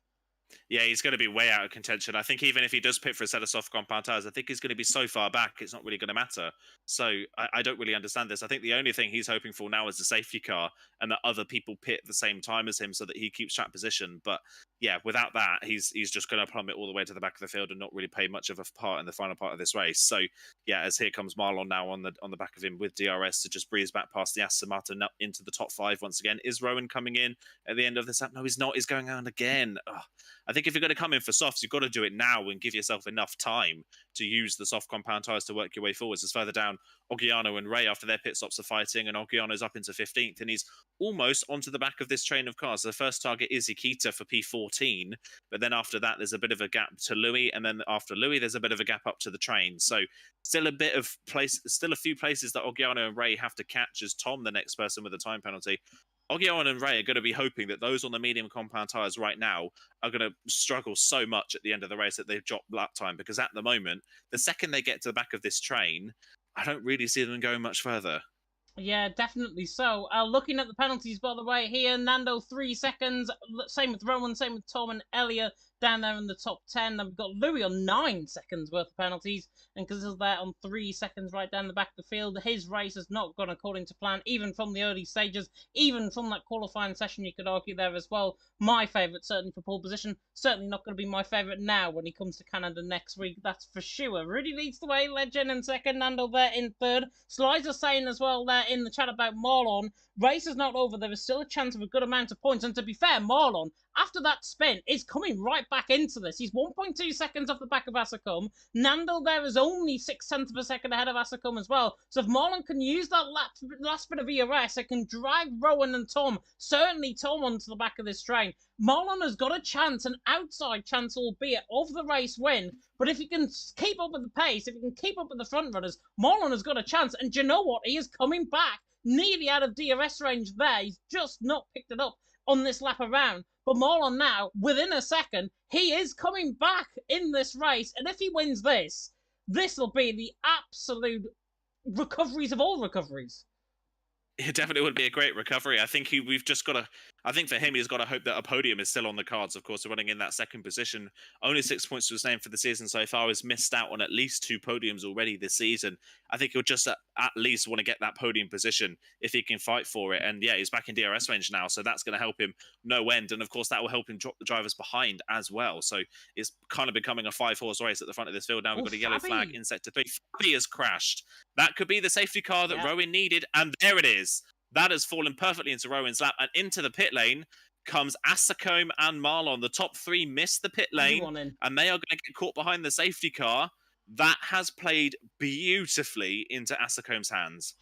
Yeah, he's going to be way out of contention. I think even if he does pit for a set of soft compound tyres, I think he's going to be so far back, it's not really going to matter. So I don't really understand this. I think the only thing he's hoping for now is the safety car and that other people pit at the same time as him so that he keeps track position. But yeah, without that, he's just going to plummet all the way to the back of the field and not really play much of a part in the final part of this race. So yeah, as here comes Marlon now on the back of him with DRS to just breeze back past the Aston Martin up into the top 5 once again. Is Rowan coming in at the end of this lap? No, he's not. He's going on again. Ugh. I think if you're going to come in for softs, you've got to do it now and give yourself enough time to use the soft compound tyres to work your way forwards. As further down, Oggiano and Ray, after their pit stops, are fighting, and Oggiano's up into 15th, and he's almost onto the back of this train of cars. The first target is Ikita for P14, but then after that, there's a bit of a gap to Louis, and then after Louis, there's a bit of a gap up to the train. So still a few places that Oggiano and Ray have to catch as Tom, the next person with a time penalty. Oggiano and Ray are going to be hoping that those on the medium compound tyres right now are going to struggle so much at the end of the race that they've dropped lap time, because at the moment, the second they get to the back of this train, I don't really see them going much further. Yeah, definitely so. Looking at the penalties, by the way, here, Nando 3 seconds. Same with Rowan, same with Tom and Elia down there in the top 10. Then we've got Louis on 9 seconds worth of penalties, and Kazil's there on 3 seconds right down the back of the field. His race has not gone according to plan, even from the early stages, even from that qualifying session, you could argue there as well. My favourite, certainly for pole position. Certainly not going to be my favourite now when he comes to Canada next week, that's for sure. Rudy leads the way, Legend in 2nd, Nando there in 3rd. Slizer saying as well there in the chat about Marlon, race is not over, there is still a chance of a good amount of points, and to be fair, Marlon after that spin, is coming right back into this. He's 1.2 seconds off the back of Asacum. Nando there is only 6/10 of a second ahead of Asacum as well. So if Marlon can use that last bit of ERS, it can drive Rowan and Tom, certainly Tom, onto the back of this train. Marlon has got a chance, an outside chance albeit, of the race win. But if he can keep up with the pace, if he can keep up with the front runners, Marlon has got a chance. And do you know what? He is coming back nearly out of DRS range there. He's just not picked it up on this lap around. But Marlon now, within a second, he is coming back in this race. And if he wins this, this will be the absolute recoveries of all recoveries. It definitely would be a great recovery. I think we've just got to. I think for him, he's got to hope that a podium is still on the cards. Of course, running in that second position, only 6 points to his name for the season so far. Has missed out on at least 2 podiums already this season. I think he'll just at least want to get that podium position if he can fight for it. And yeah, he's back in DRS range now, so that's going to help him no end. And of course, that will help him drop the drivers behind as well. So it's kind of becoming a 5-horse race at the front of this field now. We've got a yellow flag in sector 3. Fabi has crashed. That could be the safety car that Rowan needed, and there it is. That has fallen perfectly into Rowan's lap, and into the pit lane comes Asacome and Marlon. The top 3 missed the pit lane, and they are going to get caught behind the safety car. That has played beautifully into Asacome's hands.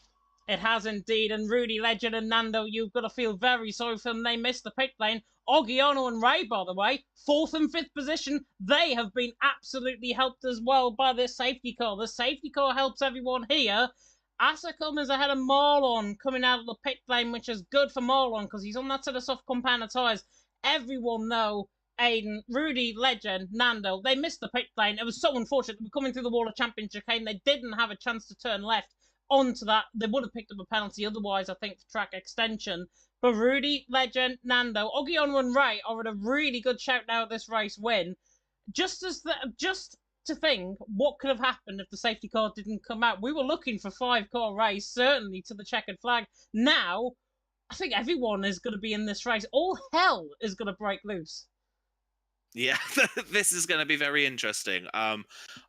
It has indeed, and Rudy, Legend and Nando, you've got to feel very sorry for them. They missed the pit lane. Ogiano and Ray, by the way, 4th and 5th position, they have been absolutely helped as well by this safety car. The safety car helps everyone here. Asacum is ahead of Marlon coming out of the pit lane, which is good for Marlon because he's on that set of soft compound tyres. Everyone know Aiden, Rudy, Legend, Nando, they missed the pit lane. It was so unfortunate. They were coming through the wall of championship chicane. They didn't have a chance to turn left onto that. They would have picked up a penalty otherwise, I think, for track extension. But Rudy, Legend, Nando, Ogiano and Ray are at a really good shout now at this race win. Just to think what could have happened if the safety car didn't come out. We were looking for 5-car race, certainly to the checkered flag. Now, I think everyone is going to be in this race. All hell is going to break loose. Yeah, this is going to be very interesting. I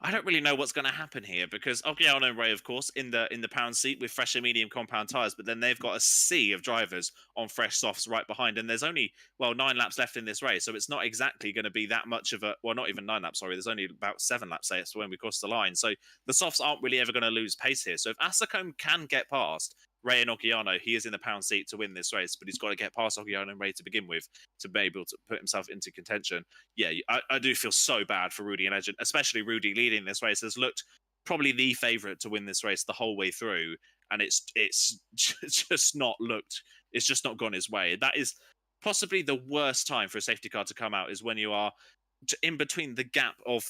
don't really know what's going to happen here because Ogiano and Ray, of course, in the pound seat with fresh and medium compound tyres, but then they've got a sea of drivers on fresh softs right behind, and there's only 9 laps left in this race, so it's not exactly going to be that much of a not even 9 laps. Sorry, there's only about 7 laps. Say it's when we cross the line, so the softs aren't really ever going to lose pace here. So if Asacome can get past Ray and Ogiano, he is in the pound seat to win this race, but he's got to get past Ogiano and Ray to begin with to be able to put himself into contention. Yeah, I do feel so bad for Rudy and Legend, especially Rudy leading this race. Has looked probably the favourite to win this race the whole way through, and it's just not looked. It's just not gone his way. That is possibly the worst time for a safety car to come out, is when you are in between the gap of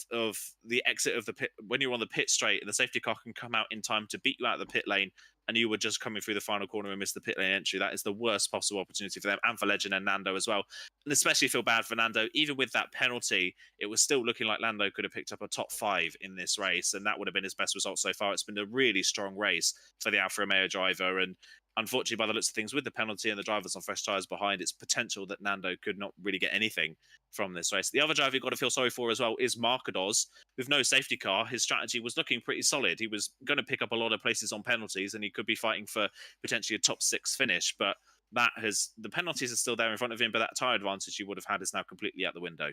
the exit of the pit, when you're on the pit straight and the safety car can come out in time to beat you out of the pit lane, and you were just coming through the final corner and missed the pit lane entry. That is the worst possible opportunity for them, and for Legend and Nando as well. And especially feel bad for Nando. Even with that penalty, it was still looking like Nando could have picked up a top 5 in this race, and that would have been his best result so far. It's been a really strong race for the Alfa Romeo driver, and unfortunately, by the looks of things, with the penalty and the drivers on fresh tyres behind, it's potential that Nando could not really get anything from this race. The other driver you've got to feel sorry for as well is Marcados. With no safety car, his strategy was looking pretty solid. He was going to pick up a lot of places on penalties, and he could be fighting for potentially a top 6 finish, but the penalties are still there in front of him, but that tyre advantage he would have had is now completely out the window.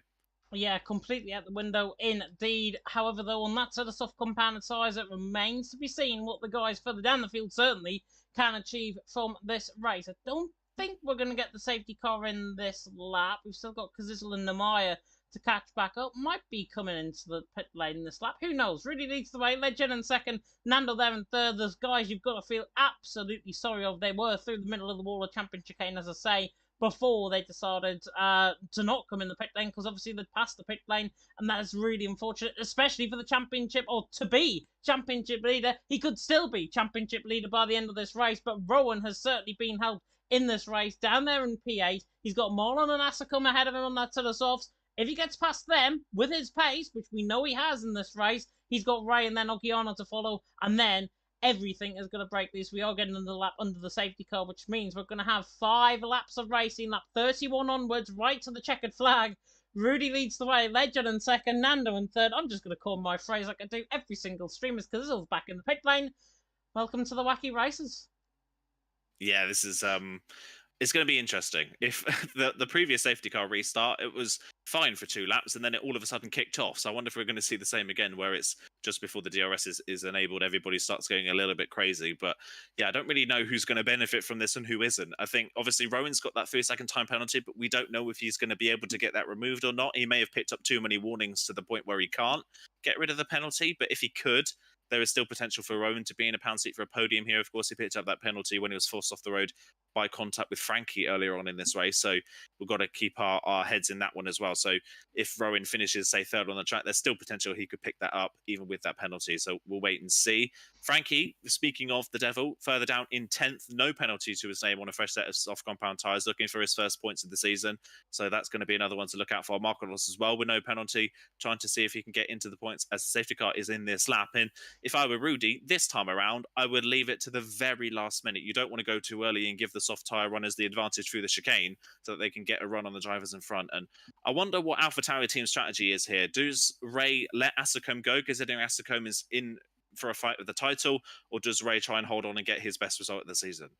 Yeah, completely out the window indeed. However, though, on that sort of soft compounded tyres, it remains to be seen what the guys further down the field certainly can achieve from this race. I don't think we're going to get the safety car in this lap. We've still got Kazizel and Namaya to catch back up. Might be coming into the pit lane in this lap. Who knows? Really leads the way. Legend in second. Nando there in third. There's guys you've got to feel absolutely sorry of. They were through the middle of the wall of Champion Chicane, as I say, before they decided to not come in the pit lane, because obviously they'd passed the pit lane, and that is really unfortunate, especially for the championship, or to be championship leader. He could still be championship leader by the end of this race, but Rowan has certainly been helped in this race. Down there in P8, he's got Marlon and Asacum ahead of him on that sort of softs. If he gets past them with his pace, which we know he has in this race, he's got Ray and then Ogiano to follow, and then everything is going to break loose. We are getting another lap under the safety car, which means we're going to have 5 laps of racing, lap 31 onwards, right to the checkered flag. Rudy leads the way, Legend in second, Nando in third. I'm just going to call my phrase like I do every single stream, is Kazizel's back in the pit lane. Welcome to the wacky races. Yeah, this is It's going to be interesting. If the previous safety car restart, it was fine for 2 laps, and then it all of a sudden kicked off. So I wonder if we're going to see the same again, where it's just before the DRS is enabled, everybody starts going a little bit crazy. But yeah, I don't really know who's going to benefit from this and who isn't. I think obviously Rowan's got that 3-second time penalty, but we don't know if he's going to be able to get that removed or not. He may have picked up too many warnings to the point where he can't get rid of the penalty, but if he could, there is still potential for Rowan to be in a pound seat for a podium here. Of course, he picked up that penalty when he was forced off the road by contact with Frankie earlier on in this race. So we've got to keep our heads in that one as well. So if Rowan finishes, say, third on the track, there's still potential he could pick that up even with that penalty. So we'll wait and see. Frankie, speaking of the devil, further down in 10th, no penalty to his name on a fresh set of soft compound tyres, looking for his first points of the season. So that's going to be another one to look out for. Marcos as well with no penalty, trying to see if he can get into the points as the safety car is in this lap. And if I were Rudy, this time around, I would leave it to the very last minute. You don't want to go too early and give the soft tyre runners the advantage through the chicane so that they can get a run on the drivers in front. And I wonder what AlphaTauri team's strategy is here. Does Ray let Asicom go, considering Asicom is in for a fight with the title, or does Ray try and hold on and get his best result of the season?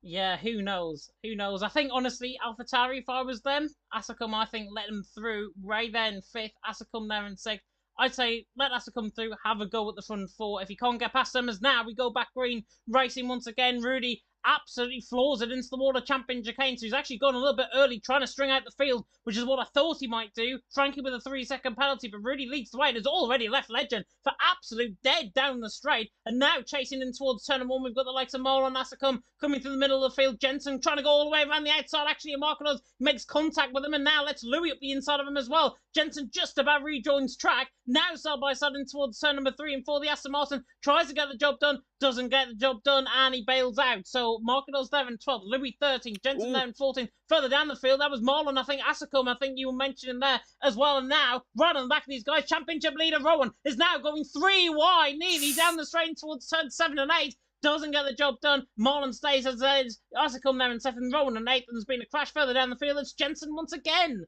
Yeah, who knows? Who knows? I think, honestly, AlphaTauri, if I was them, Asicom, I think, let them through. Ray there in 5th, Asicom there in 6th. I'd say let Asicom through, have a go at the front 4. If he can't get past them, as now we go back green, racing once again. Rudy absolutely floors it into the water. Champion Chicane, so he's actually gone a little bit early, trying to string out the field, which is what I thought he might do. Frankie with a 3-second penalty, but Rudy leads the way and has already left Legend for absolute dead down the straight. And now chasing in towards turn 1, we've got the likes of Marlon Asicom coming through the middle of the field. Jensen trying to go all the way around the outside. Actually, Marcos makes contact with him, and now lets Louis up the inside of him as well. Jensen just about rejoins track. Now side by side in towards turn number 3 and 4. The Aston Martin tries to get the job done, doesn't get the job done, and he bails out. So Marcos there in 12th, Louis 13th, Jensen there in 14th. Further down the field, that was Marlon, I think, Asicom, I think you were mentioning there as well. And now, right on the back of these guys, championship leader Rowan is now going 3 wide, nearly down the straight towards turn 7 and 8. Doesn't get the job done. Marlon stays as is. Asicom there in 7th, Rowan in 8th, and there's been a crash further down the field. It's Jensen once again.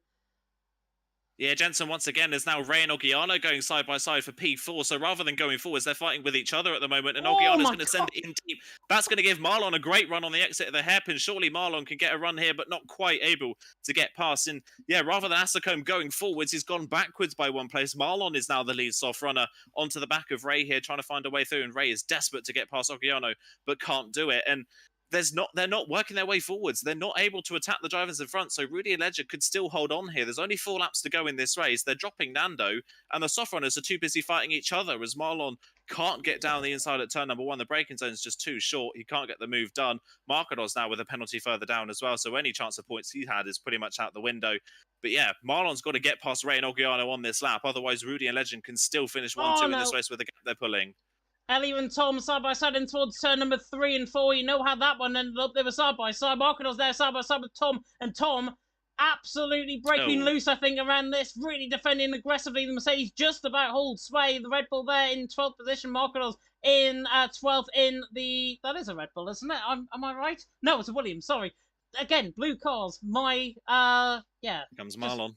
Yeah, Jensen once again is now Ray and Ogiano going side by side for P4. So rather than going forwards, they're fighting with each other at the moment. And Ogiano's going to send it in deep. That's going to give Marlon a great run on the exit of the hairpin. Surely Marlon can get a run here, but not quite able to get past. And yeah, rather than Asicom going forwards, he's gone backwards by one place. Marlon is now the lead soft runner onto the back of Ray here, trying to find a way through. And Ray is desperate to get past Ogiano, but can't do it. And they're not working their way forwards. They're not able to attack the drivers in front. So Rudy and Ledger could still hold on here. There's only 4 laps to go in this race. They're dropping Nando, and the soft runners are too busy fighting each other as Marlon can't get down the inside at turn number 1. The braking zone is just too short. He can't get the move done. Marcados now with a penalty further down as well. So any chance of points he had is pretty much out the window. But yeah, Marlon's got to get past Ray and Ogiano on this lap. Otherwise, Rudy and Legend can still finish 1-2 in this race with the gap they're pulling. Ellie and Tom side by side in towards turn number 3 and 4. You know how that one ended up. They were side by side. Marcos there side by side with Tom. And Tom absolutely breaking loose, I think, around this. Really defending aggressively. The Mercedes just about holds sway. The Red Bull there in 12th position. Marcos in 12th in the... That is a Red Bull, isn't it? Am I right? No, it's a Williams. Sorry. Again, blue cars. My... yeah. Here comes Marlon.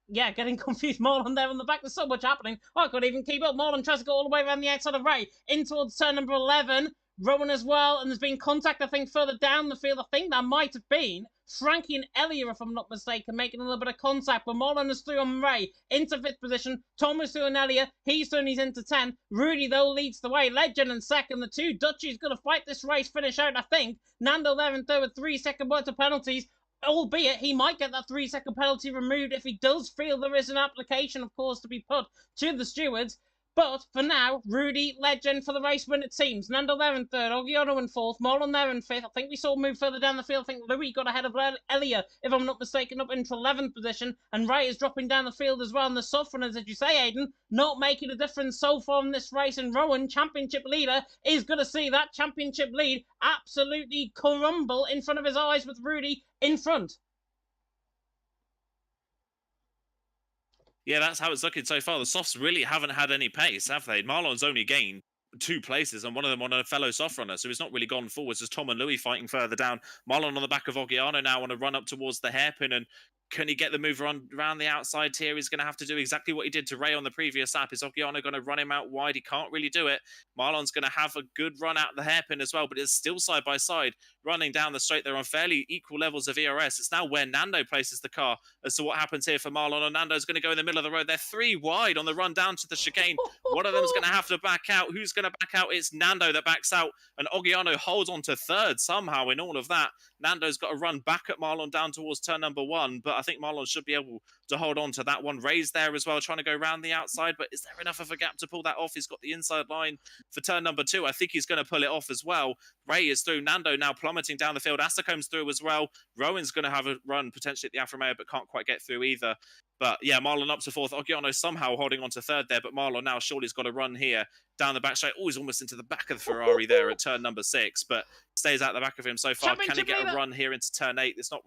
Yeah, getting confused. Marlon there on the back. There's so much happening. I couldn't even keep up. Marlon tries to go all the way around the outside of Ray. In towards turn number 11. Rowan as well. And there's been contact, I think, further down the field. I think that might have been Frankie and Elliot, if I'm not mistaken, making a little bit of contact. But Marlon is through on Ray. Into 5th position. Tom is through on Elliot. He's through and he's into 10. Rudy, though, leads the way. Legend in 2nd. The 2 Dutchies going to fight this race. Finish out, I think. Nando there in 3rd with 3-second worth of penalties. Albeit, he might get that 3-second penalty removed if he does feel there is an application, of course, to be put to the stewards. But for now, Rudy, Legend for the race win, it seems. Nando there in 3rd, Ogiano in 4th, Marlon there in 5th. I think we saw him move further down the field. I think Louis got ahead of Elia, if I'm not mistaken, up into 11th position. And Ray is dropping down the field as well. And the soft runners, as you say, Aiden, not making a difference so far in this race. And Rowan, championship leader, is going to see that championship lead absolutely crumble in front of his eyes with Rudy in front. Yeah, that's how it's looking so far. The softs really haven't had any pace, have they? Marlon's only gained 2 places, and one of them on a fellow soft runner, so he's not really gone forwards. There's Tom and Louis fighting further down. Marlon on the back of Ogiano now on a run up towards the hairpin, and Can he get the move around the outside here? He's going to have to do exactly what he did to Ray on the previous lap. Is Oggiano going to run him out wide? He can't really do it. Marlon's going to have a good run out the hairpin as well, but it's still side by side, running down the straight. They're on fairly equal levels of ERS. It's now where Nando places the car as to what happens here for Marlon. And Nando's going to go in the middle of the road. They're 3 wide on the run down to the chicane. One of them's going to have to back out. Who's going to back out? It's Nando that backs out, and Oggiano holds on to third somehow in all of that. Nando's got to run back at Marlon down towards turn number 1, but I think Marlon should be able to hold on to that one. Ray's there as well, trying to go around the outside, but is there enough of a gap to pull that off? He's got the inside line for turn number 2. I think he's going to pull it off as well. Ray is through. Nando now plummeting down the field. Asacomb's through as well. Rowan's going to have a run potentially at the Alfa Romeo, but can't quite get through either. But yeah, Marlon up to 4th. Oggiano somehow holding on to 3rd there, but Marlon now surely's got a run here down the back straight. Oh, he's almost into the back of the Ferrari there at turn number 6, but stays out the back of him so far. Can he get a run here into turn 8? It's not...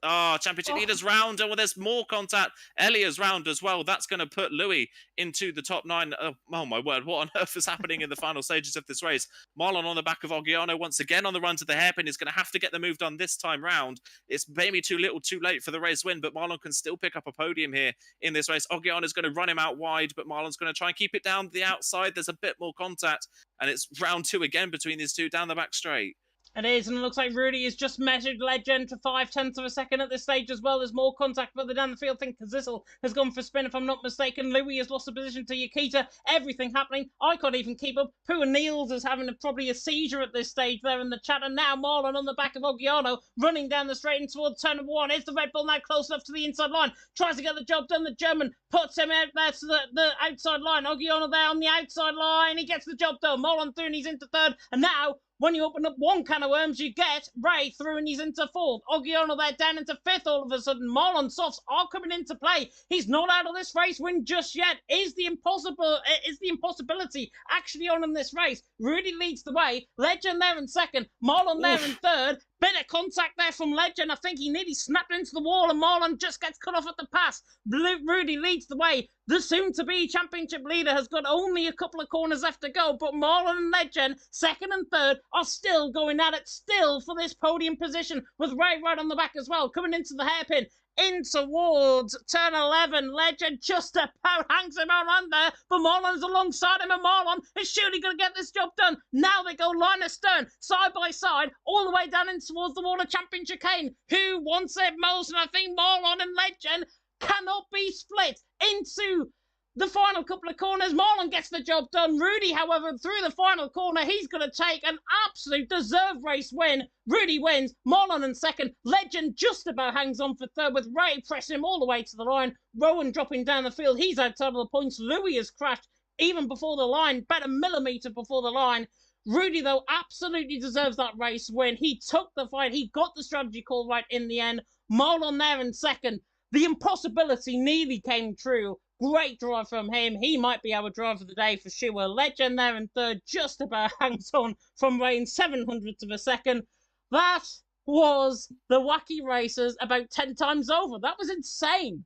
Oh, championship leaders round. Oh, there's more contact. Elia's round as well. That's going to put Louis into the top 9. Oh, my word. What on earth is happening in the final stages of this race? Marlon on the back of Oggiano once again on the run to the hairpin. He's going to have to get the move done this time round. It's maybe too little too late for the race win, but Marlon can still pick up a podium here in this race. Oggiano's going to run him out wide, but Marlon's going to try and keep it down the outside. There's a bit more contact, and it's round 2 again between these two down the back straight. It is, and it looks like Rudy has just measured Legend to 0.5 of a second at this stage as well. There's more contact further down the field. I think Kazizel has gone for a spin, if I'm not mistaken. Louis has lost the position to Yakita. Everything happening. I can't even keep up. Pooh and Niels is having probably a seizure at this stage there in the chat. And now Marlon on the back of Oggiano, running down the straight and towards turn number 1. Is the Red Bull now close enough to the inside line? Tries to get the job done. The German puts him out there to the outside line. Oggiano there on the outside line. He gets the job done. Marlon through and he's into 3rd. And now, when you open up one can of worms, you get Ray through and he's into 4th. Oggiano there down into 5th all of a sudden. Marlon softs are coming into play. He's not out of this race win just yet. Is the impossibility actually on in this race? Rudy leads the way. Legend there in 2nd. Marlon there in 3rd. Bit of contact there from Legend. I think he nearly snapped into the wall and Marlon just gets cut off at the pass. Rudy leads the way. The soon-to-be championship leader has got only a couple of corners left to go, but Marlon and Legend, 2nd and 3rd, are still going at it, still for this podium position, with Ray right on the back as well, coming into the hairpin. In towards turn 11. Legend just about hangs him on there, but Marlon's alongside him, and Marlon is surely going to get this job done. Now they go line astern, side by side, all the way down in towards the Water Champion chicane. Who wants it most? And I think Marlon and Legend cannot be split into the final couple of corners. Marlon gets the job done. Rudy, however, through the final corner, he's going to take an absolute deserved race win. Rudy wins. Marlon in 2nd. Legend just about hangs on for 3rd, with Ray pressing him all the way to the line. Rowan dropping down the field. He's outside of the points. Louis has crashed even before the line, about a millimetre before the line. Rudy, though, absolutely deserves that race win. He took the fight. He got the strategy call right in the end. Marlon there in 2nd. The impossibility nearly came true. Great drive from him. He might be our driver of the day for sure. Legend there in 3rd, just about hangs on from Rain, 700th of a second. That was the Wacky Racers about 10 times over. That was insane.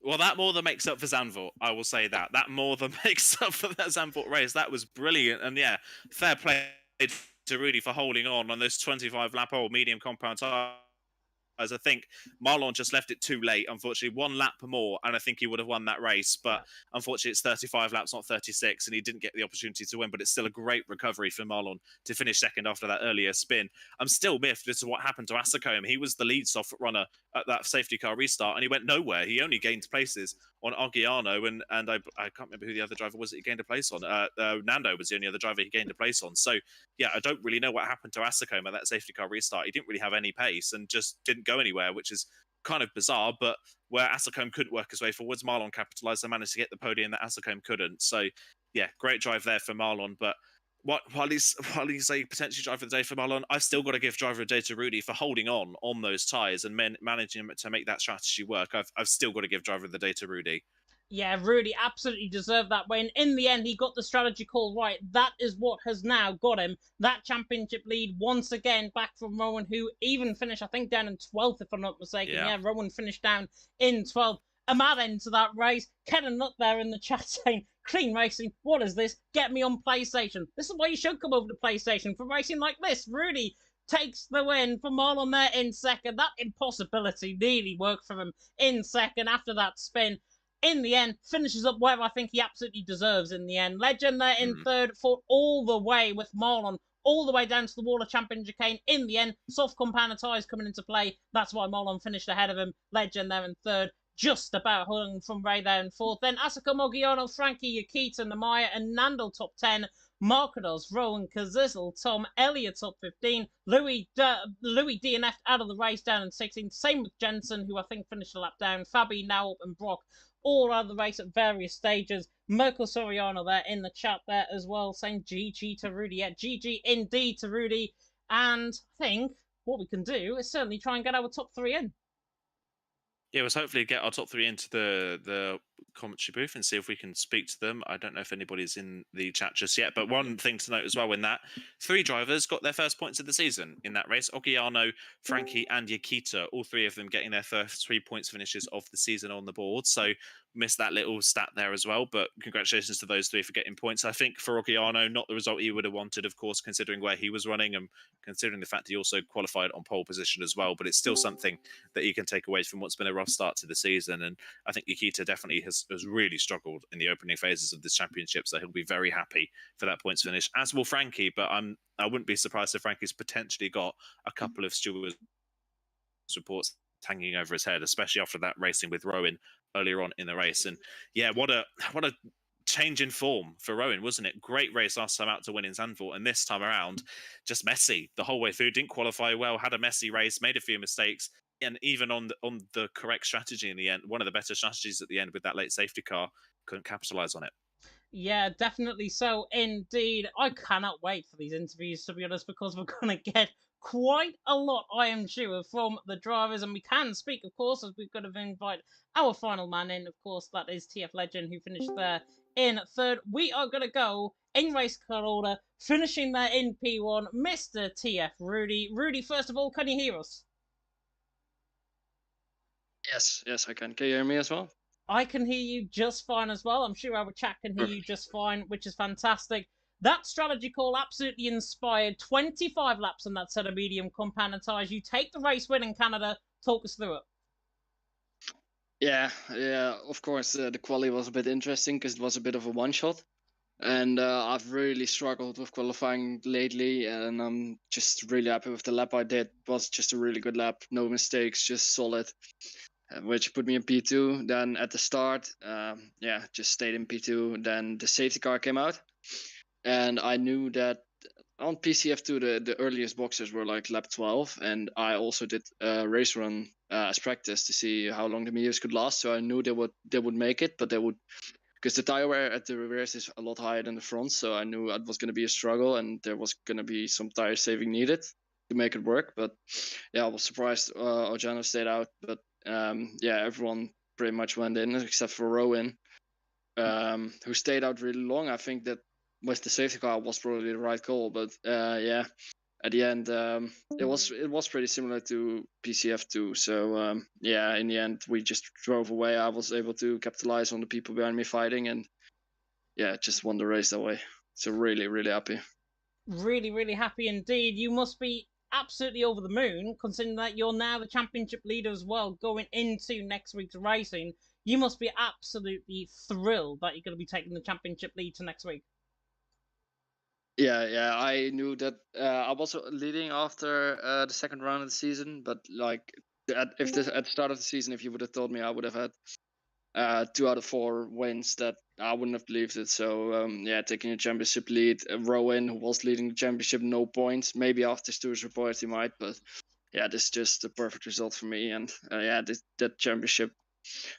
Well, that more than makes up for Zandvoort, I will say that. That more than makes up for that Zandvoort race. That was brilliant. And yeah, fair play to Rudy for holding on those 25-lap-old medium compound tyres. I think Marlon just left it too late, unfortunately. 1 lap more, and I think he would have won that race. But unfortunately, it's 35 laps, not 36, and he didn't get the opportunity to win. But it's still a great recovery for Marlon to finish 2nd after that earlier spin. I'm still miffed as to what happened to Asacombe. He was the lead soft runner at that safety car restart, and he went nowhere. He only gained places on Oggiano, and I can't remember who the other driver was that he gained a place on. Nando was the only other driver he gained a place on. So, yeah, I don't really know what happened to Asacombe at that safety car restart. He didn't really have any pace and just didn't go anywhere, which is kind of bizarre. But where Asacombe couldn't work his way forwards, Marlon capitalised and managed to get the podium that Asacombe couldn't. So, yeah, great drive there for Marlon. But while he's a potentially driver of the day for Marlon, I've still got to give driver of the day to Rudy for holding on those tyres and managing to make that strategy work. I've still got to give driver of the day to Rudy. Yeah, Rudy absolutely deserved that win. In the end, he got the strategy call right. That is what has now got him that championship lead once again back from Rowan, who even finished, I think, down in 12th, if I'm not mistaken. Yeah, Rowan finished down in 12th. A mad end to that race. Ken and Nut there in the chat saying, clean racing, what is this? Get me on PlayStation. This is why you should come over to PlayStation for racing like this. Rudy takes the win for Marlon there in second. That impossibility nearly worked for him in second after that spin. In the end, finishes up where I think he absolutely deserves in the end. Legend there in third, fought all the way with Marlon, all the way down to the wall of champion chicane. In the end, soft compound tyres coming into play. That's why Marlon finished ahead of him. Legend there in third, just about hung from Ray there in fourth. Then Asuka Mogiano, Frankie Yakita, Namaya, and Nando top 10. Marcados, Rowan Kazizzle, Tom Elliott top 15. Louis DNF out of the race down in 16th. Same with Jensen, who I think finished a lap down. Fabi, Naup, and Brock all out of the race at various stages. Merkel Soriano there in the chat there as well, saying GG to Rudy. Yeah, GG indeed to Rudy. And I think what we can do is certainly try and get our top 3 in. Yeah, let's hopefully get our top 3 into the commentary booth and see if we can speak to them. I don't know if anybody's in the chat just yet, but one thing to note as well, when that 3 drivers got their first points of the season in that race, Ogiano, Frankie, and Yakita, all 3 of them getting their first 3 points finishes of the season on the board. So missed that little stat there as well, but congratulations to those 3 for getting points. I think for Ogiano, not the result he would have wanted, of course, considering where he was running and considering the fact he also qualified on pole position as well, but it's still something that you can take away from what's been a rough start to the season. And I think Yakita definitely has really struggled in the opening phases of this championship, so he'll be very happy for that points finish, as will Frankie, but I wouldn't be surprised if Frankie's potentially got a couple of stewards reports hanging over his head, especially after that racing with Rowan earlier on in the race. And yeah, what a change in form for Rowan, wasn't it? Great race last time out to win in Zandvoort, and this time around just messy the whole way through. Didn't qualify well, had a messy race, made a few mistakes, and even on the correct strategy in the end, one of the better strategies at the end with that late safety car, couldn't capitalize on it. Yeah, definitely so indeed. I cannot wait for these interviews, to be honest, because we're going to get quite a lot, I am sure, from the drivers. And we can speak, of course, as we've got to invite our final man in. Of course, that is TF Legend, who finished there in third. We are going to go in race car order, finishing there in P1, Mr. TF Rudy. Rudy, first of all, can you hear us? Yes, I can. Can you hear me as well? I can hear you just fine as well. I'm sure our chat can hear you just fine, which is fantastic. That strategy call absolutely inspired. 25 laps on that set of medium compound tyres. You take the race win in Canada. Talk us through it. Yeah. Of course, the quali was a bit interesting because it was a bit of a one-shot. And I've really struggled with qualifying lately, and I'm just really happy with the lap I did. It was just a really good lap, no mistakes, just solid, which put me in P2. Then at the start, just stayed in P2. Then the safety car came out, and I knew that on PCF2 the earliest boxes were like lap 12, and I also did a race run as practice to see how long the mediums could last. So I knew they would make it, but they would, because the tire wear at the reverse is a lot higher than the front, so I knew it was going to be a struggle, and there was going to be some tire saving needed to make it work. But yeah, I was surprised Ojano stayed out, but everyone pretty much went in except for Rowan, who stayed out really long. I think that with the safety car was probably the right call, but at the end it was pretty similar to PCF2. So in the end we just drove away. I was able to capitalize on the people behind me fighting, and just won the race that way. So really, really happy. Really, really happy indeed. You must be absolutely over the moon, considering that you're now the championship leader as well, going into next week's racing. You must be absolutely thrilled that you're going to be taking the championship lead to next week. Yeah, I knew that I was leading after the second round of the season, but like at the start of the season, if you would have told me I would have had 2 out of 4 wins, that I wouldn't have believed it. So taking a championship lead, Rowan, who was leading the championship, no points. Maybe after Stuart's report he might, but this is just a perfect result for me. And that championship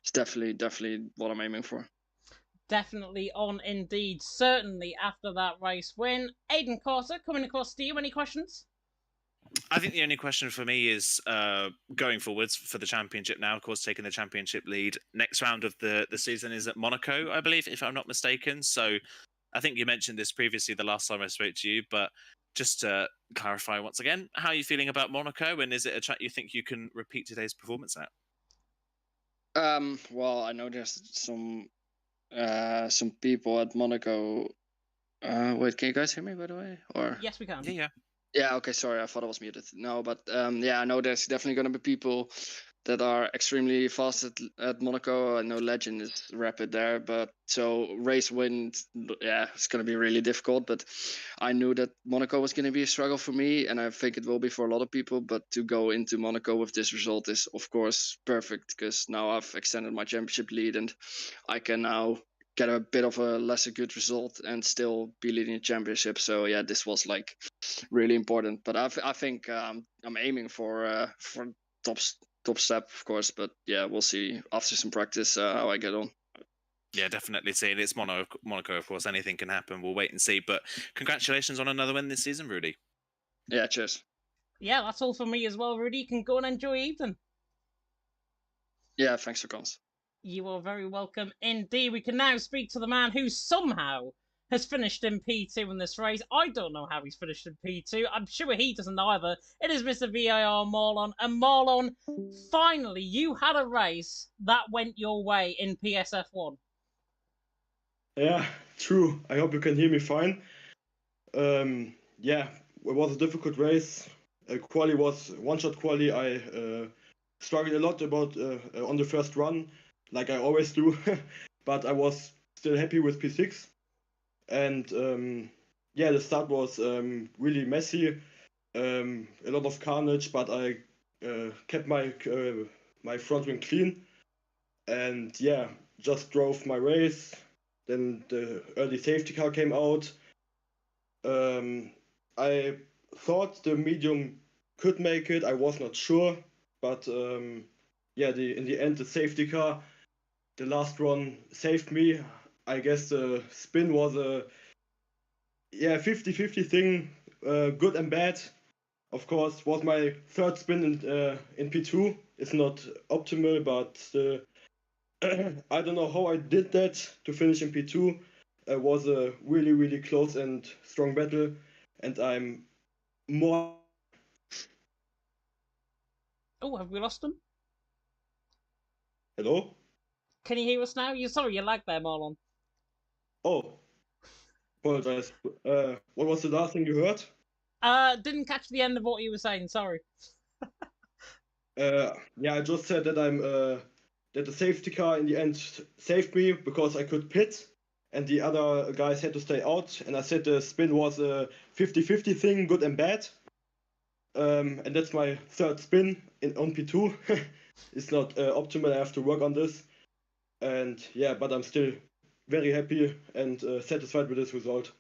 is definitely what I'm aiming for. Definitely on indeed. Certainly after that race win. Aiden Carter, coming across to you. Any questions? I think the only question for me is going forwards for the championship now, of course, taking the championship lead. Next round of the season is at Monaco, I believe, if I'm not mistaken. So I think you mentioned this previously the last time I spoke to you, but just to clarify once again, how are you feeling about Monaco, and is it a track you think you can repeat today's performance at? Well, I know there's some people at Monaco. Wait, can you guys hear me, by the way? Or yes, we can. Yeah. Yeah, okay, sorry, I thought I was muted. No, but yeah, I know there's definitely going to be people that are extremely fast at Monaco. I know Legend is rapid there, but so race win, yeah, it's going to be really difficult. But I knew that Monaco was going to be a struggle for me, and I think it will be for a lot of people. But to go into Monaco with this result is, of course, perfect because now I've extended my championship lead and I can now get a bit of a lesser good result and still be leading the championship. So yeah, this was like really important. But I think I'm aiming for top step, of course. But yeah, we'll see after some practice how I get on. Yeah, definitely. Seeing it's Monaco, of course, anything can happen. We'll wait and see. But congratulations on another win this season, Rudy. Yeah, cheers. Yeah, that's all for me as well, Rudy. You can go and enjoy Ethan. Yeah, thanks for coming. You are very welcome indeed. We can now speak to the man who somehow has finished in P2 in this race. I don't know how he's finished in P2. I'm sure he doesn't either. It is Mr. VIR Marlon. And Marlon, finally, you had a race that went your way in PSF1. Yeah, true. I hope you can hear me fine. Yeah, it was a difficult race. Quali was one-shot quali. I struggled a lot about on the first run, like I always do, but I was still happy with P6. And yeah, the start was really messy, a lot of carnage, but I kept my front wing clean, and yeah, just drove my race. Then the early safety car came out. I thought the medium could make it. I was not sure, but yeah, in the end, the safety car, the last one, saved me. I guess the spin was a 50-50 thing, good and bad. Of course, was my third spin in P2. It's not optimal, but I don't know how I did that to finish in P2. It was a really, really close and strong battle, and I'm more. Oh, have we lost him? Hello? Can you hear us now? Sorry, you lagged there, Marlon. Oh, apologize. What was the last thing you heard? Didn't catch the end of what you were saying, sorry. Yeah, I just said that that the safety car in the end saved me because I could pit and the other guys had to stay out. And I said the spin was a 50-50 thing, good and bad. And that's my third spin on P2. It's not optimal. I have to work on this. And yeah, but I'm still very happy and satisfied with this result.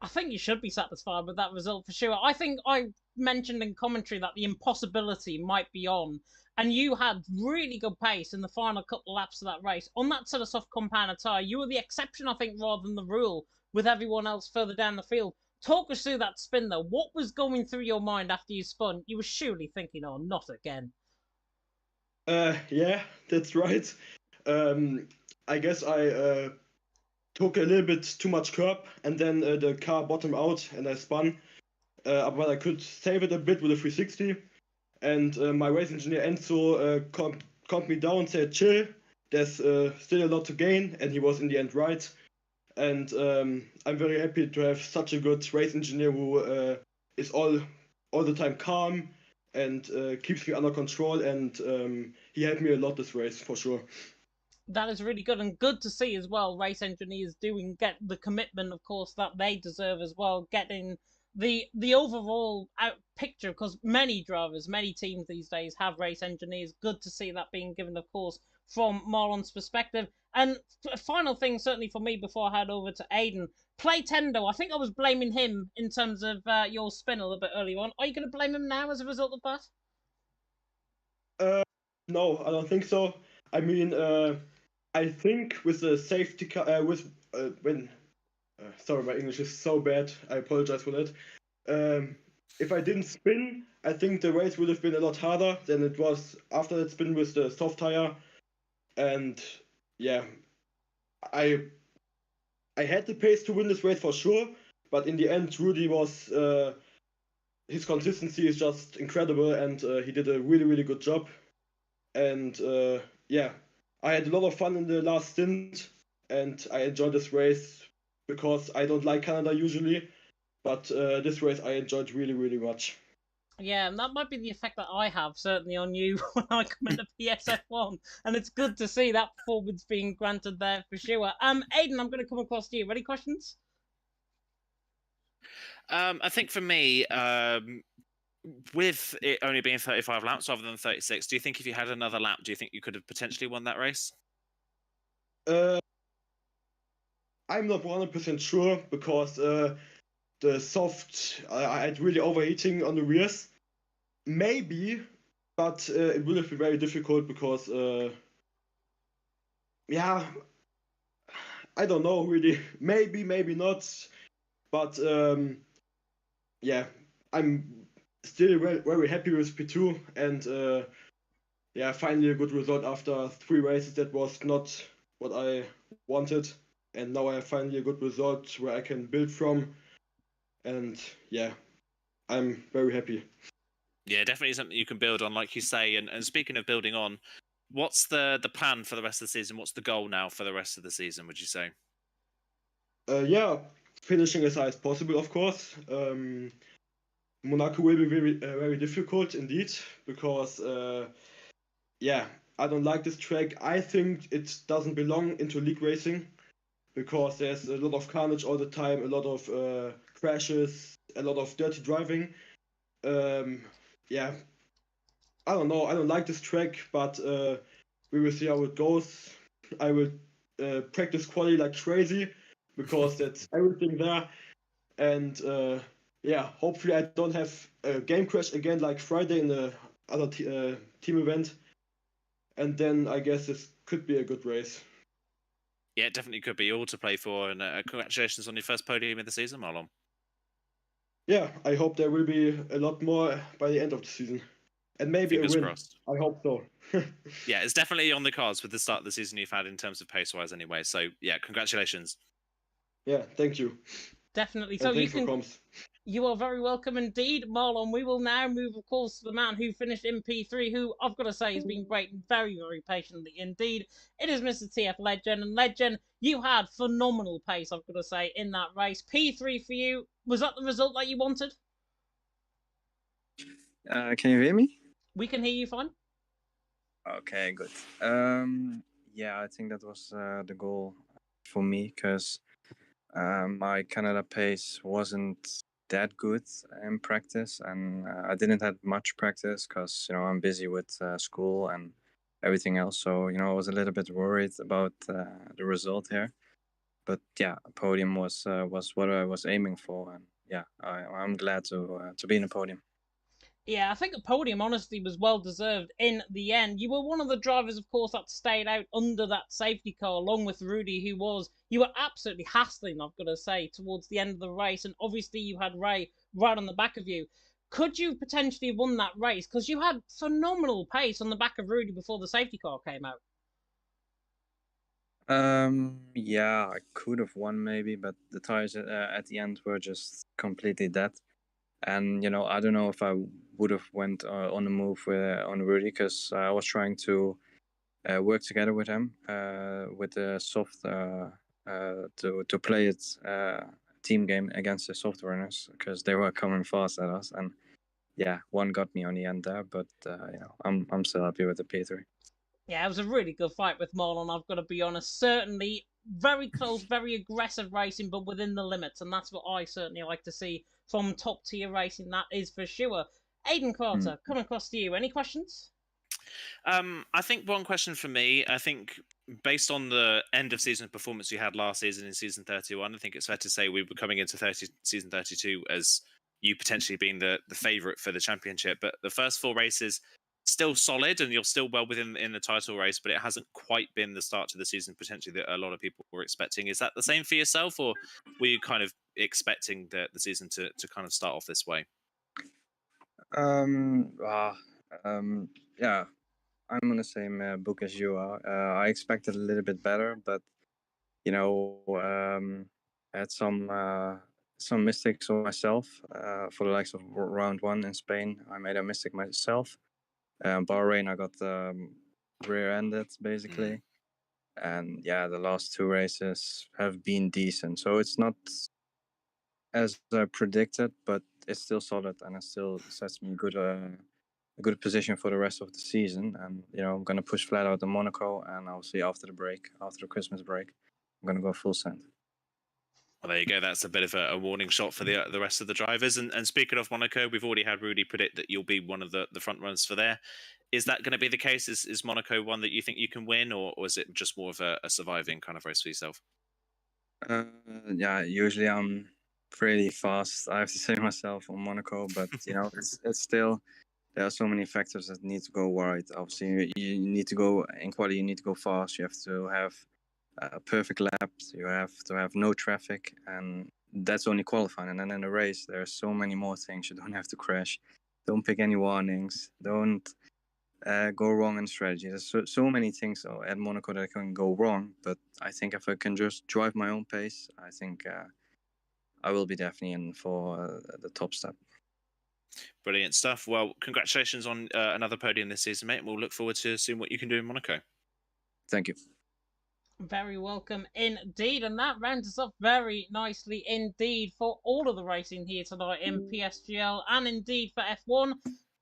I think you should be satisfied with that result for sure. I think I mentioned in commentary that the impossibility might be on, and you had really good pace in the final couple of laps of that race. On that sort of soft compound tyre, you were the exception, I think, rather than the rule, with everyone else further down the field. Talk us through that spin, though. What was going through your mind after you spun? You were surely thinking, oh, not again. Yeah, that's right. I guess I took a little bit too much curb, and then the car bottomed out, and I spun. But I could save it a bit with a 360. And my race engineer Enzo calmed me down, said, "Chill. There's still a lot to gain," and he was in the end right. And I'm very happy to have such a good race engineer who is all the time calm and keeps me under control. And he helped me a lot this race for sure. That is really good, and good to see as well. Race engineers get the commitment, of course, that they deserve as well. Getting the overall picture, because many drivers, many teams these days have race engineers. Good to see that being given, of course, from Marlon's perspective. And final thing, certainly for me, before I head over to Aiden, Play Tendo. I think I was blaming him in terms of your spin a little bit earlier on. Are you going to blame him now as a result of that? No, I don't think so. I mean, I think with the safety car, sorry, my English is so bad. I apologize for that. If I didn't spin, I think the race would have been a lot harder than it was after that spin with the soft tire. And yeah, I had the pace to win this race for sure, but in the end, Rudy was his consistency is just incredible, and he did a really, really good job. And yeah, I had a lot of fun in the last stint, and I enjoyed this race because I don't like Canada usually. But this race I enjoyed really, really much. Yeah, and that might be the effect that I have, certainly on you, when I come into PSF1. And it's good to see that performance being granted there for sure. Aiden, I'm going to come across to you. Any questions? I think for me, with it only being 35 laps rather than 36, do you think if you had another lap, do you think you could have potentially won that race? I'm not 100% sure because the soft, I had really overheating on the rears. Maybe, but it will have been very difficult because, yeah, I don't know really. Maybe, maybe not. But yeah, I'm still very, very happy with P2 and yeah, finally a good result after 3 races. That was not what I wanted, and now I have finally a good result where I can build from, and yeah, I'm very happy. Yeah, definitely something you can build on, like you say. And speaking of building on, what's the plan for the rest of the season? What's the goal now for the rest of the season, would you say? Yeah, finishing as high as possible, of course. Monaco will be very difficult indeed because yeah, I don't like this track. I think it doesn't belong into league racing because there's a lot of carnage all the time, a lot of crashes, a lot of dirty driving. Yeah, I don't know. I don't like this track, but we will see how it goes. I will practice quali like crazy because that's everything there. And yeah, hopefully I don't have a game crash again like Friday in the other team event. And then I guess this could be a good race. Yeah, it definitely could be all to play for. And congratulations on your first podium of the season, Marlon. Yeah, I hope there will be a lot more by the end of the season. And maybe Fingers a win. crossed. I hope so. Yeah, it's definitely on the cards with the start of the season you've had in terms of pace-wise anyway. So, yeah, congratulations. Yeah, thank you. Definitely. And So you thanks for can. comms. You are very welcome indeed, Marlon. We will now move, of course, to the man who finished in P3, who I've got to say has been waiting very, very patiently indeed. It is Mr. TF Legend. And Legend, you had phenomenal pace, I've got to say, in that race. P3 for you. Was that the result that you wanted? Can you hear me? We can hear you fine. Okay, good. Yeah, I think that was the goal for me because my Canada pace wasn't that good in practice, and I didn't have much practice because I'm busy with school and everything else. So I was a little bit worried about the result here. But yeah, a podium was what I was aiming for, and yeah, I'm glad to be in a podium. Yeah, I think the podium honestly was well deserved in the end. You were one of the drivers, of course, that stayed out under that safety car, along with Rudy, who was you were absolutely hassling, I've got to say, towards the end of the race, and obviously you had Ray right on the back of you. Could you potentially have won that race? Because you had phenomenal pace on the back of Rudy before the safety car came out. Yeah, I could have won maybe, but the tires at the end were just completely dead. And I don't know if I would have went on the move on Rudy because I was trying to work together with him with the soft to play it team game against the soft runners because they were coming fast at us, and yeah, one got me on the end there, but I'm still happy with the P3. Yeah, it was a really good fight with Marlon, I've got to be honest. Certainly very close, very aggressive racing, but within the limits, and that's what I certainly like to see from top tier racing, that is for sure. Aiden Carter, coming across to you. Any questions? I think one question for me, I think based on the end of season performance you had last season in season 31, I think it's fair to say we were coming into season 32 as you potentially being the favourite for the championship. But the first 4 races, still solid and you're still well within in the title race, but it hasn't quite been the start to the season potentially that a lot of people were expecting. Is that the same for yourself, or were you kind of expecting the season to kind of start off this way? Yeah, I'm on the same book as you are. I expected a little bit better, but I had some mistakes on myself for the likes of round 1 in Spain. I made a mistake myself. Bahrain, I got rear-ended basically, and yeah, the last 2 races have been decent. So it's not as predicted, but it's still solid and it still sets me a good position for the rest of the season. And I'm gonna push flat out in Monaco, and I'll see after the Christmas break, I'm gonna go full send. Well, there you go. That's a bit of a warning shot for the rest of the drivers. And speaking of Monaco, we've already had Rudy predict that you'll be one of the front runners for there. Is that going to be the case? Is Monaco one that you think you can win, or is it just more of a surviving kind of race for yourself? Yeah, usually I'm pretty fast, I have to say myself, on Monaco, but it's still, there are so many factors that need to go right. Obviously, you need to go in quali, you need to go fast, you have to have perfect laps, you have to have no traffic, and that's only qualifying. And then in the race, there are so many more things. You don't have to crash, don't pick any warnings, don't go wrong in strategy. There's so many things at Monaco that can go wrong, but I think if I can just drive my own pace, I think I will be definitely in for the top step. Brilliant stuff. Well, congratulations on another podium this season, mate. We'll look forward to seeing what you can do in Monaco. Thank you. Very welcome indeed, and that rounds us up very nicely indeed for all of the racing here tonight in PSGL and indeed for F1.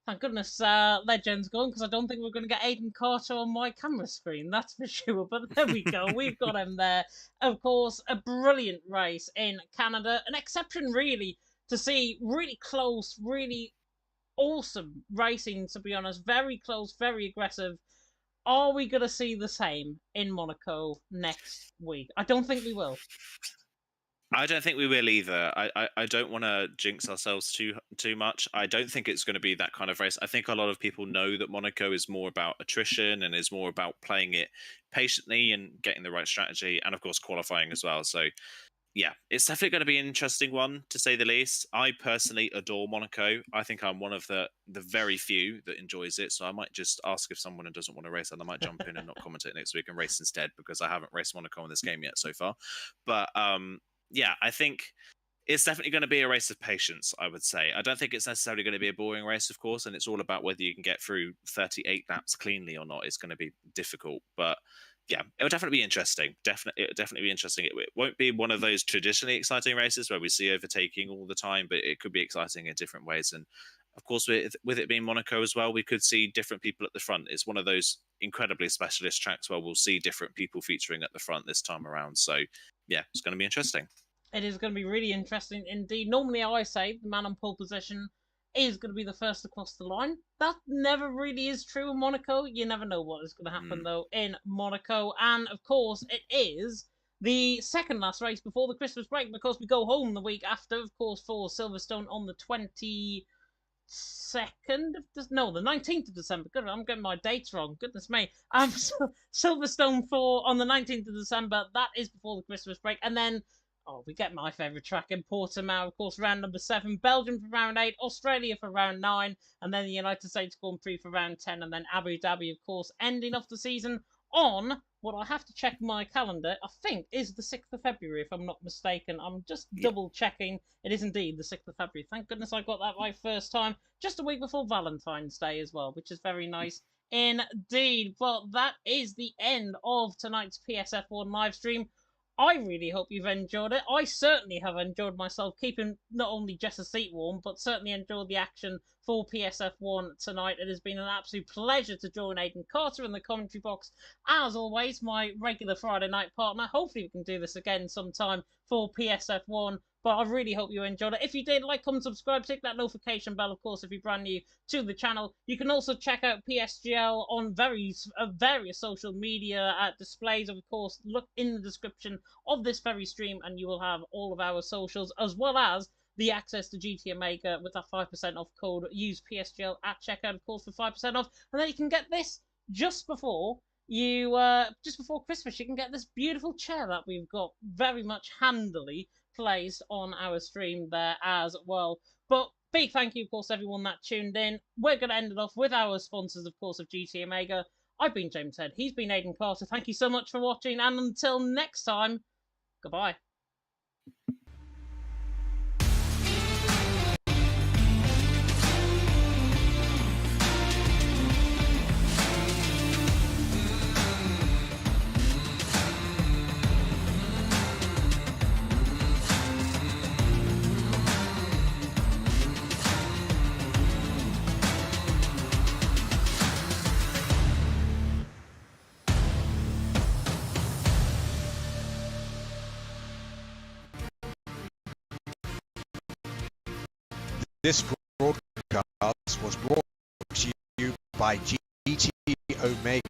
Thank goodness Legend's gone, because I don't think we're going to get Aiden Carter on my camera screen, that's for sure. But there we go, we've got him there. Of course, a brilliant race in Canada. An exception, really, to see really close, really awesome racing, to be honest. Very close, very aggressive. Are we going to see the same in Monaco next week? I don't think we will. I don't think we will either. I don't want to jinx ourselves too much. I don't think it's going to be that kind of race. I think a lot of people know that Monaco is more about attrition and is more about playing it patiently and getting the right strategy, and of course qualifying as well. So yeah, it's definitely going to be an interesting one, to say the least. I personally adore Monaco. I think I'm one of the very few that enjoys it. So I might just ask if someone doesn't want to race, and I might jump in and not commentate next week and race instead, because I haven't raced Monaco in this game yet so far. But yeah, I think it's definitely going to be a race of patience, I would say. I don't think it's necessarily going to be a boring race, of course, and it's all about whether you can get through 38 laps cleanly or not. It's going to be difficult, but yeah, it'll definitely be interesting. It'll definitely be interesting. It won't be one of those traditionally exciting races where we see overtaking all the time, but it could be exciting in different ways. And of course, with it being Monaco as well, we could see different people at the front. It's one of those incredibly specialist tracks where we'll see different people featuring at the front this time around. So yeah, it's going to be interesting. It is going to be really interesting indeed. Normally, I say the man on pole position is going to be the first across the line. That never really is true in Monaco. You never know what is going to happen, though, in Monaco. And, of course, it is the second last race before the Christmas break, because we go home the week after, of course, for Silverstone on the 22nd of... No, the 19th of December. Good, I'm getting my dates wrong. Goodness me. Silverstone on the 19th of December. That is before the Christmas break. And then... oh, we get my favourite track in Portimao, of course, round number 7, Belgium for round 8, Australia for round 9, and then the United States Grand Prix for round 10, and then Abu Dhabi, of course, ending off the season on what I have to check my calendar, I think is the 6th of February, if I'm not mistaken. I'm just double checking. It is indeed the 6th of February. Thank goodness I got that right first time. Just a week before Valentine's Day as well, which is very nice indeed. But that is the end of tonight's PSF1 live stream. I really hope you've enjoyed it. I certainly have enjoyed myself, keeping not only Jess's seat warm, but certainly enjoyed the action for PSF1 tonight. It has been an absolute pleasure to join Aiden Carter in the commentary box. As always, my regular Friday night partner. Hopefully we can do this again sometime for PSF1. But I really hope you enjoyed it. If you did, like, comment, subscribe, tick that notification bell, of course, if you're brand new to the channel. You can also check out PSGL on various social media displays. Of course, look in the description of this very stream and you will have all of our socials, as well as the access to GT Omega with that 5% off code. Use PSGL at checkout, of course, for 5% off. And then you can get this just before Christmas. You can get this beautiful chair that we've got very much handily placed on our stream there as well. But big thank you, of course, everyone that tuned in. We're going to end it off with our sponsors, of course, of GT Omega. I've been James Head. He's been Aiden Carter. Thank you so much for watching, and until next time, goodbye. This broadcast was brought to you by GT Omega,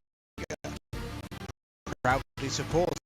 proudly supporting